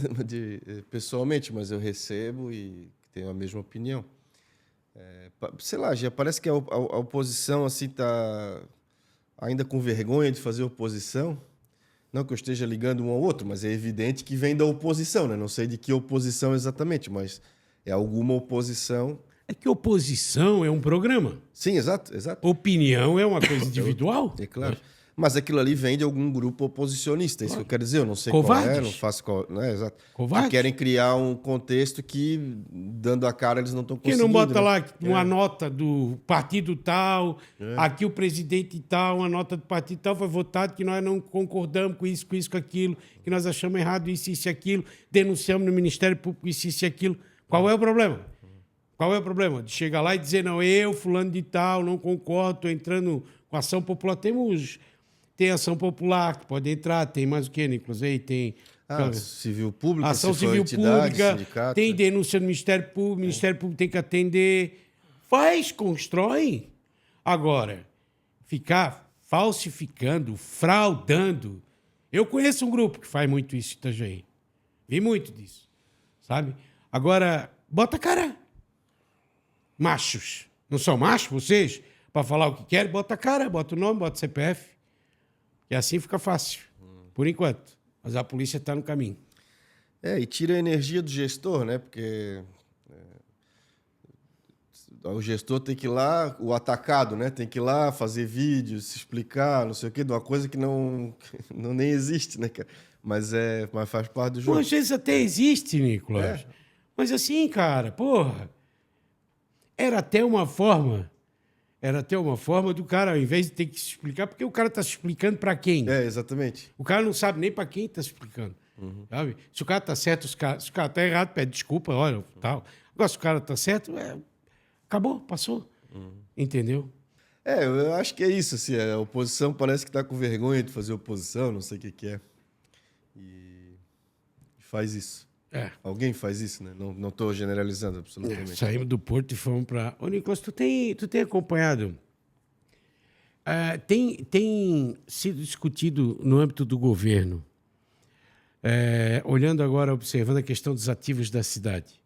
Speaker 2: pessoalmente, mas eu recebo e tenho a mesma opinião. Sei lá, já parece que a oposição assim tá ainda com vergonha de fazer oposição. Não que eu esteja ligando um ao outro, mas é evidente que vem da oposição, né? Não sei de que oposição exatamente, mas é alguma oposição.
Speaker 1: É que oposição é um programa.
Speaker 2: Sim, exato, exato.
Speaker 1: Opinião é uma coisa individual.
Speaker 2: É claro. Mas aquilo ali vem de algum grupo oposicionista, é isso que eu quero dizer. Eu não sei
Speaker 1: Covardes.
Speaker 2: qual é, não faço qual... Não é, exato.
Speaker 1: Covardes.
Speaker 2: Que querem criar um contexto que, dando a cara, eles não estão
Speaker 1: Quem
Speaker 2: conseguindo.
Speaker 1: não bota
Speaker 2: né?
Speaker 1: lá uma nota do partido tal, aqui o presidente tal, uma nota do partido tal foi votado que nós não concordamos com isso, com aquilo, que nós achamos errado isso e aquilo, denunciamos no Ministério Público isso e aquilo. Qual é o problema? Qual é o problema? De chegar lá e dizer, não, eu, fulano de tal, não concordo, estou entrando com ação popular. Tem ação popular que pode entrar, tem mais o quê, Nicolas? Aí tem...
Speaker 2: Civil pública,
Speaker 1: ação
Speaker 2: se for
Speaker 1: civil
Speaker 2: entidade,
Speaker 1: pública,
Speaker 2: sindicato.
Speaker 1: tem denúncia do Ministério Público, o Ministério Público tem que atender. Faz, constrói. Agora, ficar falsificando, fraudando. Eu conheço um grupo que faz muito isso em Itajaí. Vi muito disso, sabe? Agora, bota a cara. Machos. Não são machos vocês? Para falar o que querem, bota a cara, bota o nome, bota o CPF. E assim fica fácil, por enquanto. Mas a polícia está no caminho.
Speaker 2: E tira a energia do gestor, né? Porque o gestor tem que ir lá, o atacado, né? Tem que ir lá fazer vídeos, se explicar, não sei o quê, de uma coisa que não nem existe, né, cara? Mas faz parte do
Speaker 1: Pô,
Speaker 2: jogo.
Speaker 1: às vezes até existe,
Speaker 2: É,
Speaker 1: Nicolas. Mas assim, cara, porra, era até uma forma, era até uma forma do cara, ao invés de ter que se explicar, porque o cara tá se explicando para quem?
Speaker 2: exatamente.
Speaker 1: O cara não sabe nem para quem tá se explicando. Sabe? Se o cara tá certo, se o cara tá errado, pede desculpa, olha, tal. Agora, se o cara tá certo, acabou, passou. Entendeu?
Speaker 2: Eu acho que é isso, assim, a oposição parece que tá com vergonha de fazer oposição, não sei o que que é. E faz isso.
Speaker 1: É.
Speaker 2: Alguém faz isso, né? Não tô generalizando absolutamente.
Speaker 1: Saímos do Porto e fomos para. Ô, Nicolas, tu tem acompanhado? Tem sido discutido no âmbito do governo, olhando agora, observando a questão dos ativos da cidade,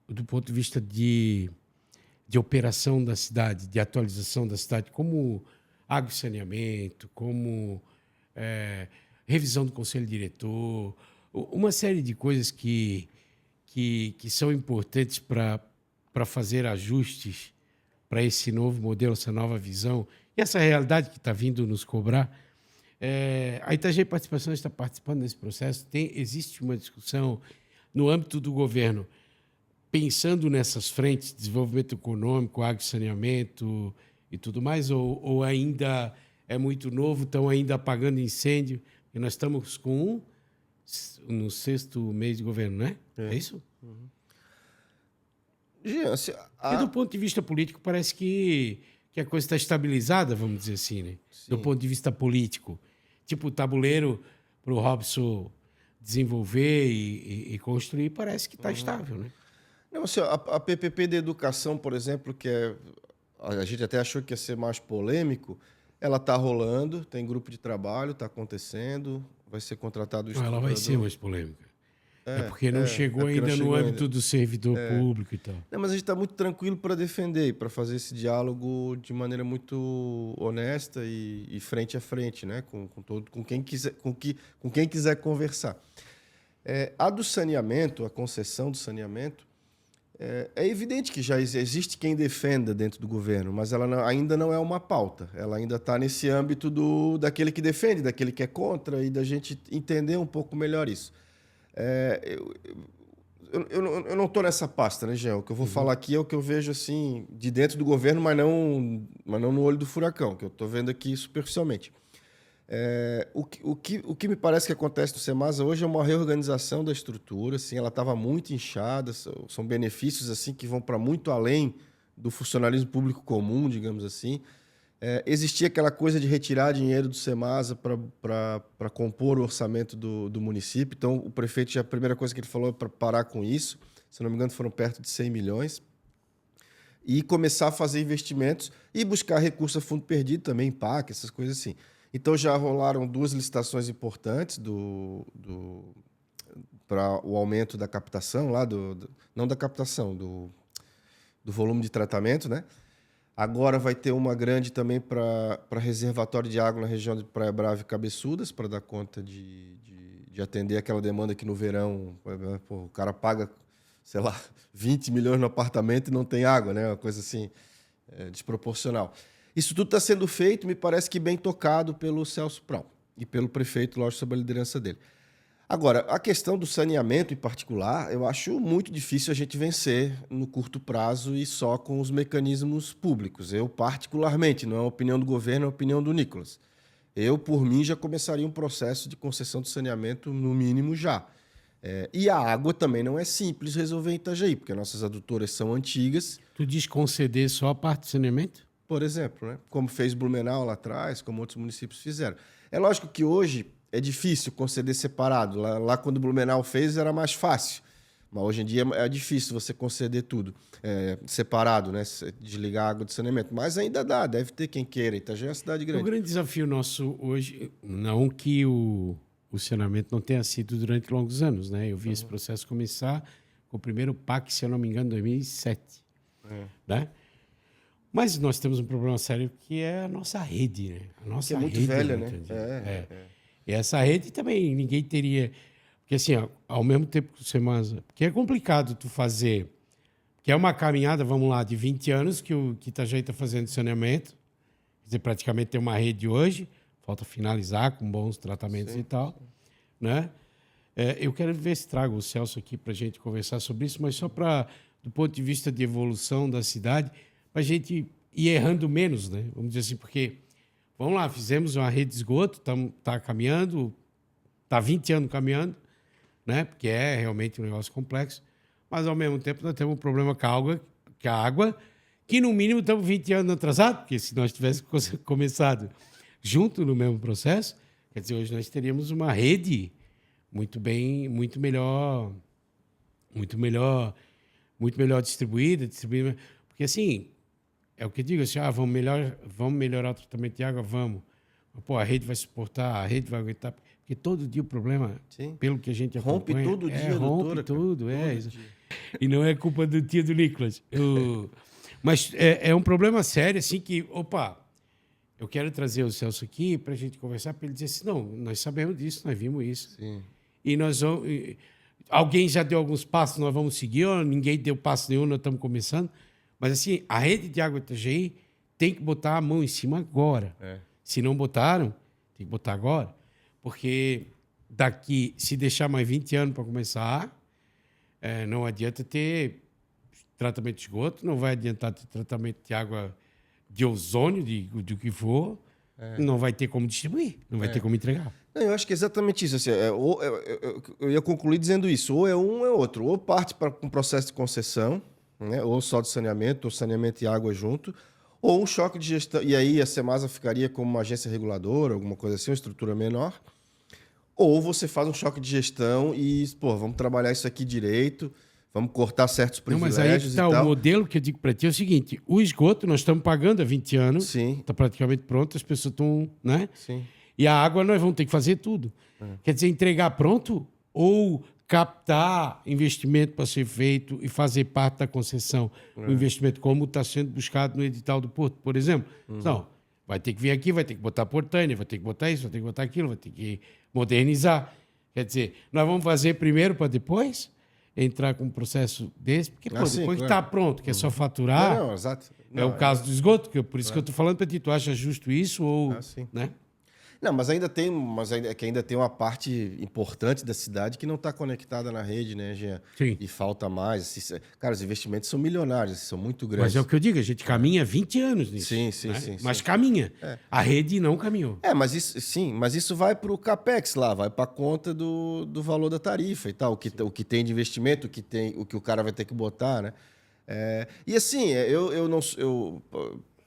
Speaker 1: do ponto de vista de operação da cidade, de atualização da cidade, como água e saneamento, como revisão do conselho diretor, uma série de coisas que são importantes para fazer ajustes para esse novo modelo, essa nova visão e essa realidade que está vindo nos cobrar. A Itajaí Participações está participando desse processo. Existe uma discussão no âmbito do governo, pensando nessas frentes, desenvolvimento econômico, agro e saneamento e tudo mais, ou ainda é muito novo, estão ainda apagando incêndio, e nós estamos no 6º mês de governo, né? É isso?
Speaker 2: Jean,
Speaker 1: E do ponto de vista político, parece que a coisa está estabilizada, vamos dizer assim, né? Do ponto de vista político. Tipo, o tabuleiro para o Robson desenvolver e construir, parece que está estável, né?
Speaker 2: Não, assim, a PPP de educação, por exemplo, a gente até achou que ia ser mais polêmico, ela está rolando, tem grupo de trabalho, está acontecendo, vai ser contratado o
Speaker 1: Ela vai ser mais polêmica. Porque não chegou
Speaker 2: porque não
Speaker 1: ainda
Speaker 2: chegou
Speaker 1: no
Speaker 2: ainda.
Speaker 1: âmbito do servidor público e tal.
Speaker 2: Não, mas a gente está muito tranquilo para defender e para fazer esse diálogo de maneira muito honesta e frente a frente, né? Com quem quiser conversar. A do saneamento, a concessão do saneamento, é evidente que já existe quem defenda dentro do governo, mas ela ainda não é uma pauta. Ela ainda está nesse âmbito daquele que defende, daquele que é contra e da gente entender um pouco melhor isso. Eu não estou nessa pasta, né, Jean? O que eu vou falar aqui é o que eu vejo assim de dentro do governo, mas não no olho do furacão, que eu estou vendo aqui superficialmente. O que me parece que acontece no Semasa hoje é uma reorganização da estrutura. Assim, ela estava muito inchada, são benefícios assim que vão para muito além do funcionalismo público comum, digamos assim. Existia aquela coisa de retirar dinheiro do Semasa para compor o orçamento do município. Então, o prefeito, a primeira coisa que ele falou é para parar com isso. Se não me engano, foram perto de 100 milhões. E começar a fazer investimentos e buscar recurso a fundo perdido também, PAC, essas coisas assim. Então, já rolaram 2 licitações importantes para o aumento da captação, não da captação, do volume de tratamento, né? Agora vai ter uma grande também para reservatório de água na região de Praia Brava e Cabeçudas, para dar conta de atender aquela demanda que no verão o cara paga, sei lá, 20 milhões no apartamento e não tem água, né? Uma coisa assim, desproporcional. Isso tudo está sendo feito, me parece que bem tocado pelo Celso Prawn e pelo prefeito, lógico, sob a liderança dele. Agora, a questão do saneamento em particular, eu acho muito difícil a gente vencer no curto prazo e só com os mecanismos públicos. Eu, particularmente, não é a opinião do governo, é a opinião do Nicolas. Eu, por mim, já começaria um processo de concessão de saneamento, no mínimo, já. E a água também não é simples resolver em Itajaí, porque nossas adutoras são antigas.
Speaker 1: Tu diz conceder só a parte do saneamento?
Speaker 2: Por exemplo, né? Como fez Blumenau lá atrás, como outros municípios fizeram. É lógico que hoje é difícil conceder separado. Lá quando Blumenau fez, era mais fácil. Mas hoje em dia é difícil você conceder tudo separado, né? Desligar a água de saneamento. Mas ainda dá, deve ter quem queira. Itajaí é uma cidade grande.
Speaker 1: O grande desafio nosso hoje, não que o saneamento não tenha sido durante longos anos, né? Eu vi esse processo começar com o primeiro PAC, se eu não me engano, em 2007. Né? Mas nós temos um problema sério que é a nossa rede, né? A nossa
Speaker 2: que é muito
Speaker 1: rede
Speaker 2: velha,
Speaker 1: muito
Speaker 2: né?
Speaker 1: antiga. E essa rede também ninguém teria... Porque assim, ao mesmo tempo que o Semasa... Porque é complicado tu fazer que é uma caminhada, vamos lá, de 20 anos que o Itajaí está fazendo saneamento. Quer dizer, praticamente tem uma rede hoje, falta finalizar com bons tratamentos e tal, né? Eu quero ver se trago o Celso aqui para a gente conversar sobre isso, mas só do ponto de vista de evolução da cidade, para a gente ir errando menos, né? Vamos dizer assim, porque, vamos lá, fizemos uma rede de esgoto, está caminhando, está 20 anos caminhando, né? Porque é realmente um negócio complexo, mas ao mesmo tempo nós temos um problema com a água, que no mínimo estamos 20 anos atrasados, porque se nós tivéssemos começado junto no mesmo processo, quer dizer, hoje nós teríamos uma rede muito melhor distribuída, porque assim, é o que eu digo, assim, vamos melhorar o tratamento de água, vamos. Pô, a rede vai suportar, a rede vai aguentar, porque todo dia o problema, pelo que a gente acompanha,
Speaker 2: rompe todo dia,
Speaker 1: rompe tudo,
Speaker 2: todo dia.
Speaker 1: E não é culpa do tio do Nicolas. Mas é um problema sério, assim, que, eu quero trazer o Celso aqui para a gente conversar, para ele dizer assim, não, nós sabemos disso, nós vimos isso.
Speaker 2: Sim.
Speaker 1: E nós vamos... Alguém já deu alguns passos, nós vamos seguir, ou ninguém deu passo nenhum, nós estamos começando. Mas, assim, a rede de água Itajaí tem que botar a mão em cima agora. Se não botaram, tem que botar agora. Porque daqui, se deixar mais 20 anos para começar, não adianta ter tratamento de esgoto, não vai adiantar ter tratamento de água de ozônio, do que for, não vai ter como distribuir, não vai ter como entregar.
Speaker 2: Não, eu acho que é exatamente isso. Assim, eu ia concluir dizendo isso. Ou é um ou é outro. Ou parte para um processo de concessão, né? Ou só de saneamento, ou saneamento e água junto, ou um choque de gestão. E aí a Cemasa ficaria como uma agência reguladora, alguma coisa assim, uma estrutura menor. Ou você faz um choque de gestão e, vamos trabalhar isso aqui direito, vamos cortar certos privilégios.
Speaker 1: Não, mas aí que tá, o modelo que eu digo para ti é o seguinte: o esgoto nós estamos pagando há 20 anos, está praticamente pronto, as pessoas estão, né?
Speaker 2: Sim.
Speaker 1: E a água nós vamos ter que fazer tudo. Quer dizer, entregar pronto ou captar investimento para ser feito e fazer parte da concessão, o investimento como está sendo buscado no edital do Porto, por exemplo. Não, vai ter que vir aqui, vai ter que botar portânea, vai ter que botar isso, vai ter que botar aquilo, vai ter que modernizar. Quer dizer, nós vamos fazer primeiro para depois entrar com um processo desse, porque depois que está pronto, que é só faturar,
Speaker 2: exato.
Speaker 1: O caso do esgoto, por isso que eu estou falando para ti, tu acha justo isso ou... né?
Speaker 2: Não, mas ainda tem uma parte importante da cidade que não está conectada na rede, né, Jean?
Speaker 1: Sim.
Speaker 2: E falta mais. Cara, os investimentos são milionários, são muito grandes.
Speaker 1: Mas é o que eu digo, a gente caminha 20 anos nisso.
Speaker 2: Sim.
Speaker 1: Mas caminha. A rede não caminhou.
Speaker 2: Mas isso vai para o CAPEX lá, vai para a conta do valor da tarifa e tal, o que tem de investimento, o que o cara vai ter que botar, né? E assim,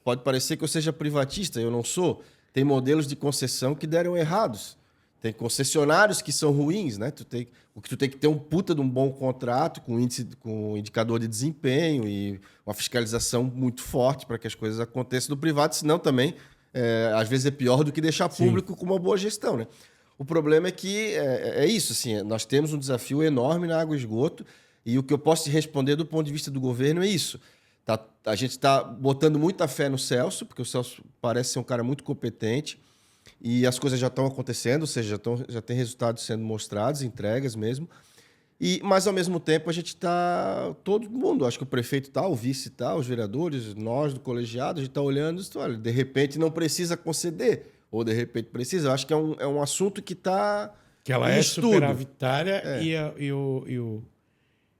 Speaker 2: pode parecer que eu seja privatista, eu não sou. Tem modelos de concessão que deram errados. Tem concessionários que são ruins, né? Tu tem que ter um puta de um bom contrato com indicador de desempenho e uma fiscalização muito forte para que as coisas aconteçam do privado, senão também, às vezes, é pior do que deixar público com uma boa gestão, né? O problema é que é isso, assim, nós temos um desafio enorme na água e esgoto e o que eu posso te responder do ponto de vista do governo é isso. A gente está botando muita fé no Celso, porque o Celso parece ser um cara muito competente e as coisas já estão acontecendo, ou seja, já tem resultados sendo mostrados, entregas mesmo. Mas, ao mesmo tempo, a gente está... Todo mundo, acho que o prefeito está, o vice está, os vereadores, nós do colegiado, a gente está olhando e olha, de repente não precisa conceder, ou de repente precisa. Eu acho que é um assunto que está
Speaker 1: que ela é superavitária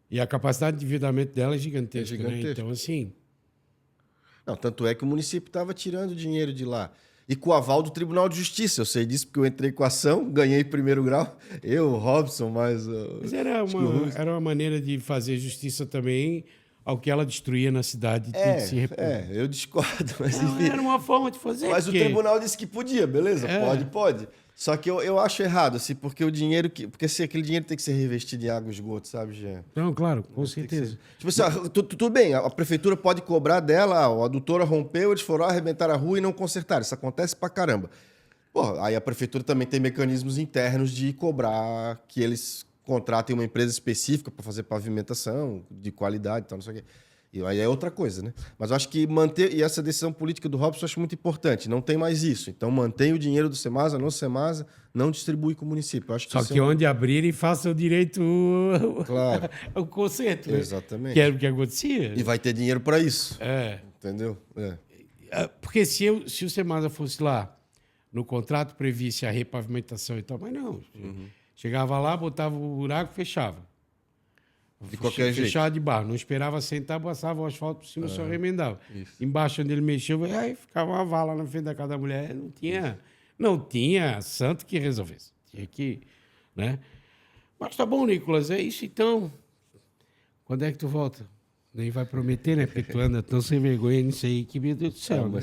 Speaker 1: e a capacidade de endividamento dela é gigantesca. Né? Então, assim...
Speaker 2: Não, tanto é que o município estava tirando dinheiro de lá. E com o aval do Tribunal de Justiça. Eu sei disso porque eu entrei com a ação, ganhei primeiro grau. Eu, o Robson, mas
Speaker 1: era uma maneira de fazer justiça também ao que ela destruía na cidade.
Speaker 2: Eu discordo. Mas
Speaker 1: era uma forma de fazer.
Speaker 2: Mas o tribunal disse que podia, beleza? Pode. Só que eu acho errado, assim, porque o dinheiro... Porque assim, aquele dinheiro tem que ser revestido em água e esgoto, sabe, Jean?
Speaker 1: Não, claro, com certeza.
Speaker 2: Tipo assim, tudo bem, a prefeitura pode cobrar dela, a adutora rompeu, eles foram lá, arrebentaram a rua e não consertaram. Isso acontece pra caramba. Aí a prefeitura também tem mecanismos internos de cobrar que eles contratem uma empresa específica para fazer pavimentação de qualidade e tal, não sei o quê. E aí é outra coisa, né? Mas eu acho que manter... E essa decisão política do Robson eu acho muito importante. Não tem mais isso. Então, mantém o dinheiro do Semasa, no Semasa, não distribui com o município. Eu acho que
Speaker 1: Só
Speaker 2: isso
Speaker 1: que onde abrirem, faça o direito
Speaker 2: Claro.
Speaker 1: o conserto. Né?
Speaker 2: Exatamente.
Speaker 1: Que era o que acontecia.
Speaker 2: E vai ter dinheiro para isso.
Speaker 1: É.
Speaker 2: Entendeu?
Speaker 1: Porque se o Semasa fosse lá, no contrato previsse a repavimentação e tal, mas não. Chegava lá, botava o buraco, fechava.
Speaker 2: De qualquer jeito.
Speaker 1: Fechava de barro. Não esperava sentar, passava o asfalto por cima, só remendava.
Speaker 2: Isso.
Speaker 1: Embaixo onde ele mexeu, aí ficava uma vala na frente da casa da mulher. Não tinha santo que resolvesse. Tinha que, né? Mas tá bom, Nicolas, é isso então. Quando é que tu volta? Nem vai prometer, né? Porque tu anda tão sem vergonha nisso aí que, meu Deus do céu. Né?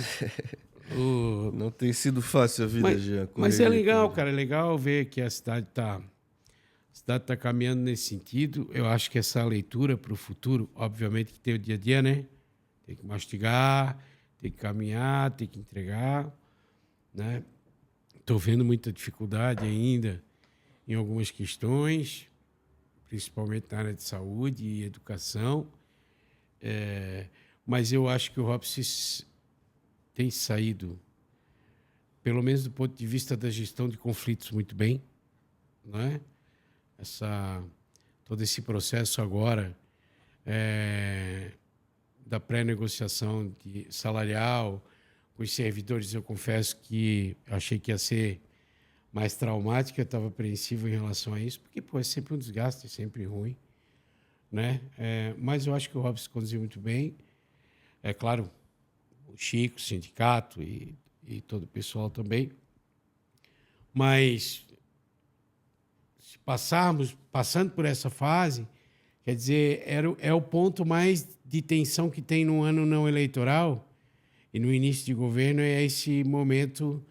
Speaker 2: Não tem sido fácil a vida, Jean.
Speaker 1: Mas é legal, cara. É legal ver que a cidade está caminhando nesse sentido. Eu acho que essa leitura para o futuro, obviamente que tem o dia a dia, né? Tem que mastigar, tem que caminhar, tem que entregar, né? Estou vendo muita dificuldade ainda em algumas questões, principalmente na área de saúde e educação. Mas eu acho que o Robson tem saído, pelo menos do ponto de vista da gestão de conflitos, muito bem, né? Todo esse processo agora da pré-negociação salarial com os servidores, eu confesso que achei que ia ser mais traumática, eu estava apreensivo em relação a isso, porque é sempre um desgaste, é sempre ruim, né? Mas eu acho que o Robson conduziu muito bem. É claro, o Chico, o sindicato e todo o pessoal também. Mas se passando por essa fase, quer dizer, é o ponto mais de tensão que tem no ano não eleitoral e no início de governo, é esse momento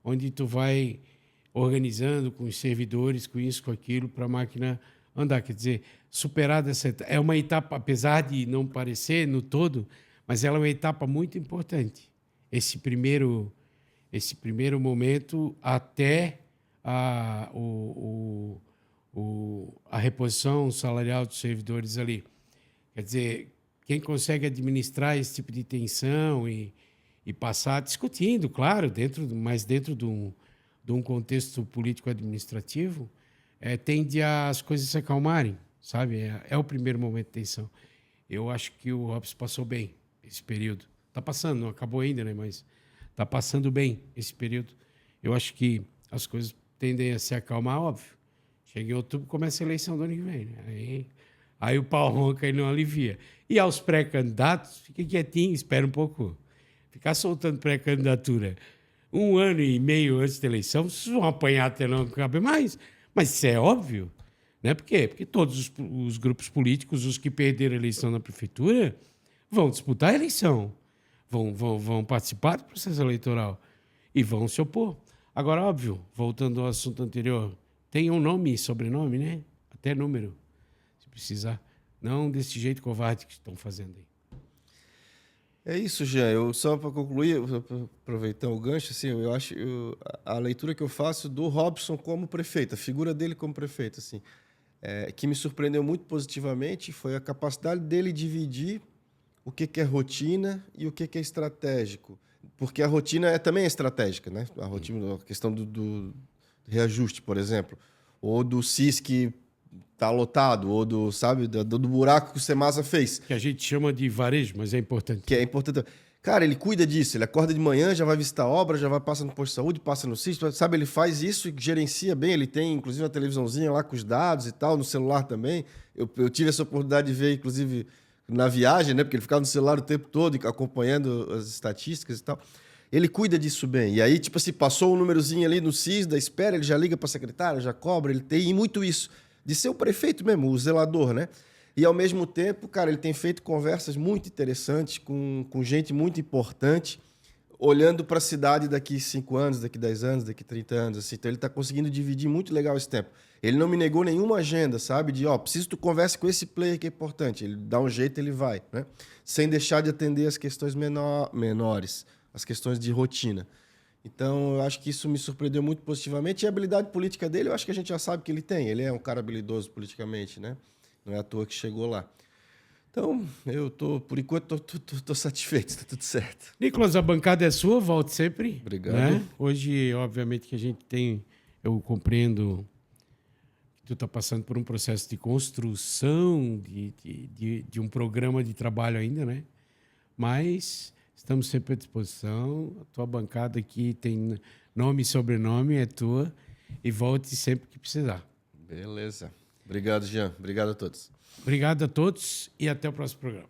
Speaker 1: onde tu vai organizando com os servidores, com isso, com aquilo, para a máquina andar. Quer dizer, superar dessa etapa. É uma etapa, apesar de não parecer no todo, mas ela é uma etapa muito importante. Esse primeiro momento até a reposição salarial dos servidores ali. Quer dizer, quem consegue administrar esse tipo de tensão e passar discutindo, claro, mas dentro de um contexto político-administrativo, tende as coisas se acalmarem, sabe? É o primeiro momento de tensão. Eu acho que o Robson passou bem esse período. Está passando, não acabou ainda, né? Mas está passando bem esse período. Eu acho que as coisas tendem a se acalmar, óbvio. Chega em outubro, começa a eleição do ano que vem. Né? Aí o pau ronca e não alivia. E aos pré-candidatos, fica quietinho, espera um pouco. Ficar soltando pré-candidatura 1 ano e meio antes da eleição, vocês vão apanhar até não caber mais. Mas isso é óbvio. Né? Por quê? Porque todos os grupos políticos, os que perderam a eleição na prefeitura, vão disputar a eleição. Vão participar do processo eleitoral e vão se opor. Agora, óbvio, voltando ao assunto anterior, tem um nome e sobrenome, né? Até número, se precisar. Não desse jeito covarde que estão fazendo aí.
Speaker 2: É isso, Jean. Eu só para concluir, aproveitando o gancho, assim, eu acho a leitura que eu faço do Robson como prefeito, a figura dele como prefeito, assim, que me surpreendeu muito positivamente foi a capacidade dele dividir o que é rotina e o que é estratégico, porque a rotina também é estratégica, né? A rotina, a questão do reajuste, por exemplo, ou do CIS que tá lotado, ou do buraco que o Semasa fez.
Speaker 1: Que a gente chama de varejo, mas é importante.
Speaker 2: Que é importante. Cara, ele cuida disso, ele acorda de manhã, já vai visitar a obra, já vai passar no posto de saúde, passa no CIS, sabe? Ele faz isso e gerencia bem, ele tem inclusive uma televisãozinha lá com os dados e tal, no celular também. Eu tive essa oportunidade de ver, inclusive, na viagem, né? Porque ele ficava no celular o tempo todo, acompanhando as estatísticas e tal. Ele cuida disso bem. E aí, tipo assim, passou um númerozinho ali no CIS da espera, ele já liga para a secretária, já cobra, ele tem muito isso. De ser o prefeito mesmo, o zelador, né? E, ao mesmo tempo, cara, ele tem feito conversas muito interessantes com gente muito importante, olhando para a cidade daqui 5 anos, daqui 10 anos, daqui 30 anos. Assim. Então, ele está conseguindo dividir muito legal esse tempo. Ele não me negou nenhuma agenda, sabe? De, preciso que tu converse com esse player que é importante. Ele dá um jeito, ele vai, né? Sem deixar de atender as questões menores, as questões de rotina. Então, eu acho que isso me surpreendeu muito positivamente. E a habilidade política dele, eu acho que a gente já sabe que ele tem. Ele é um cara habilidoso politicamente, né? Não é à toa que chegou lá. Então, por enquanto, tô satisfeito, está tudo certo.
Speaker 1: Nicolas, a bancada é sua, volte sempre.
Speaker 2: Obrigado.
Speaker 1: Né? Hoje, obviamente, que a gente tem... Eu compreendo que tu está passando por um processo de construção de um programa de trabalho ainda, né? Mas estamos sempre à disposição. A tua bancada aqui tem nome e sobrenome, é tua. E volte sempre que precisar.
Speaker 2: Beleza. Obrigado, Jean. Obrigado a todos.
Speaker 1: Obrigado a todos e até o próximo programa.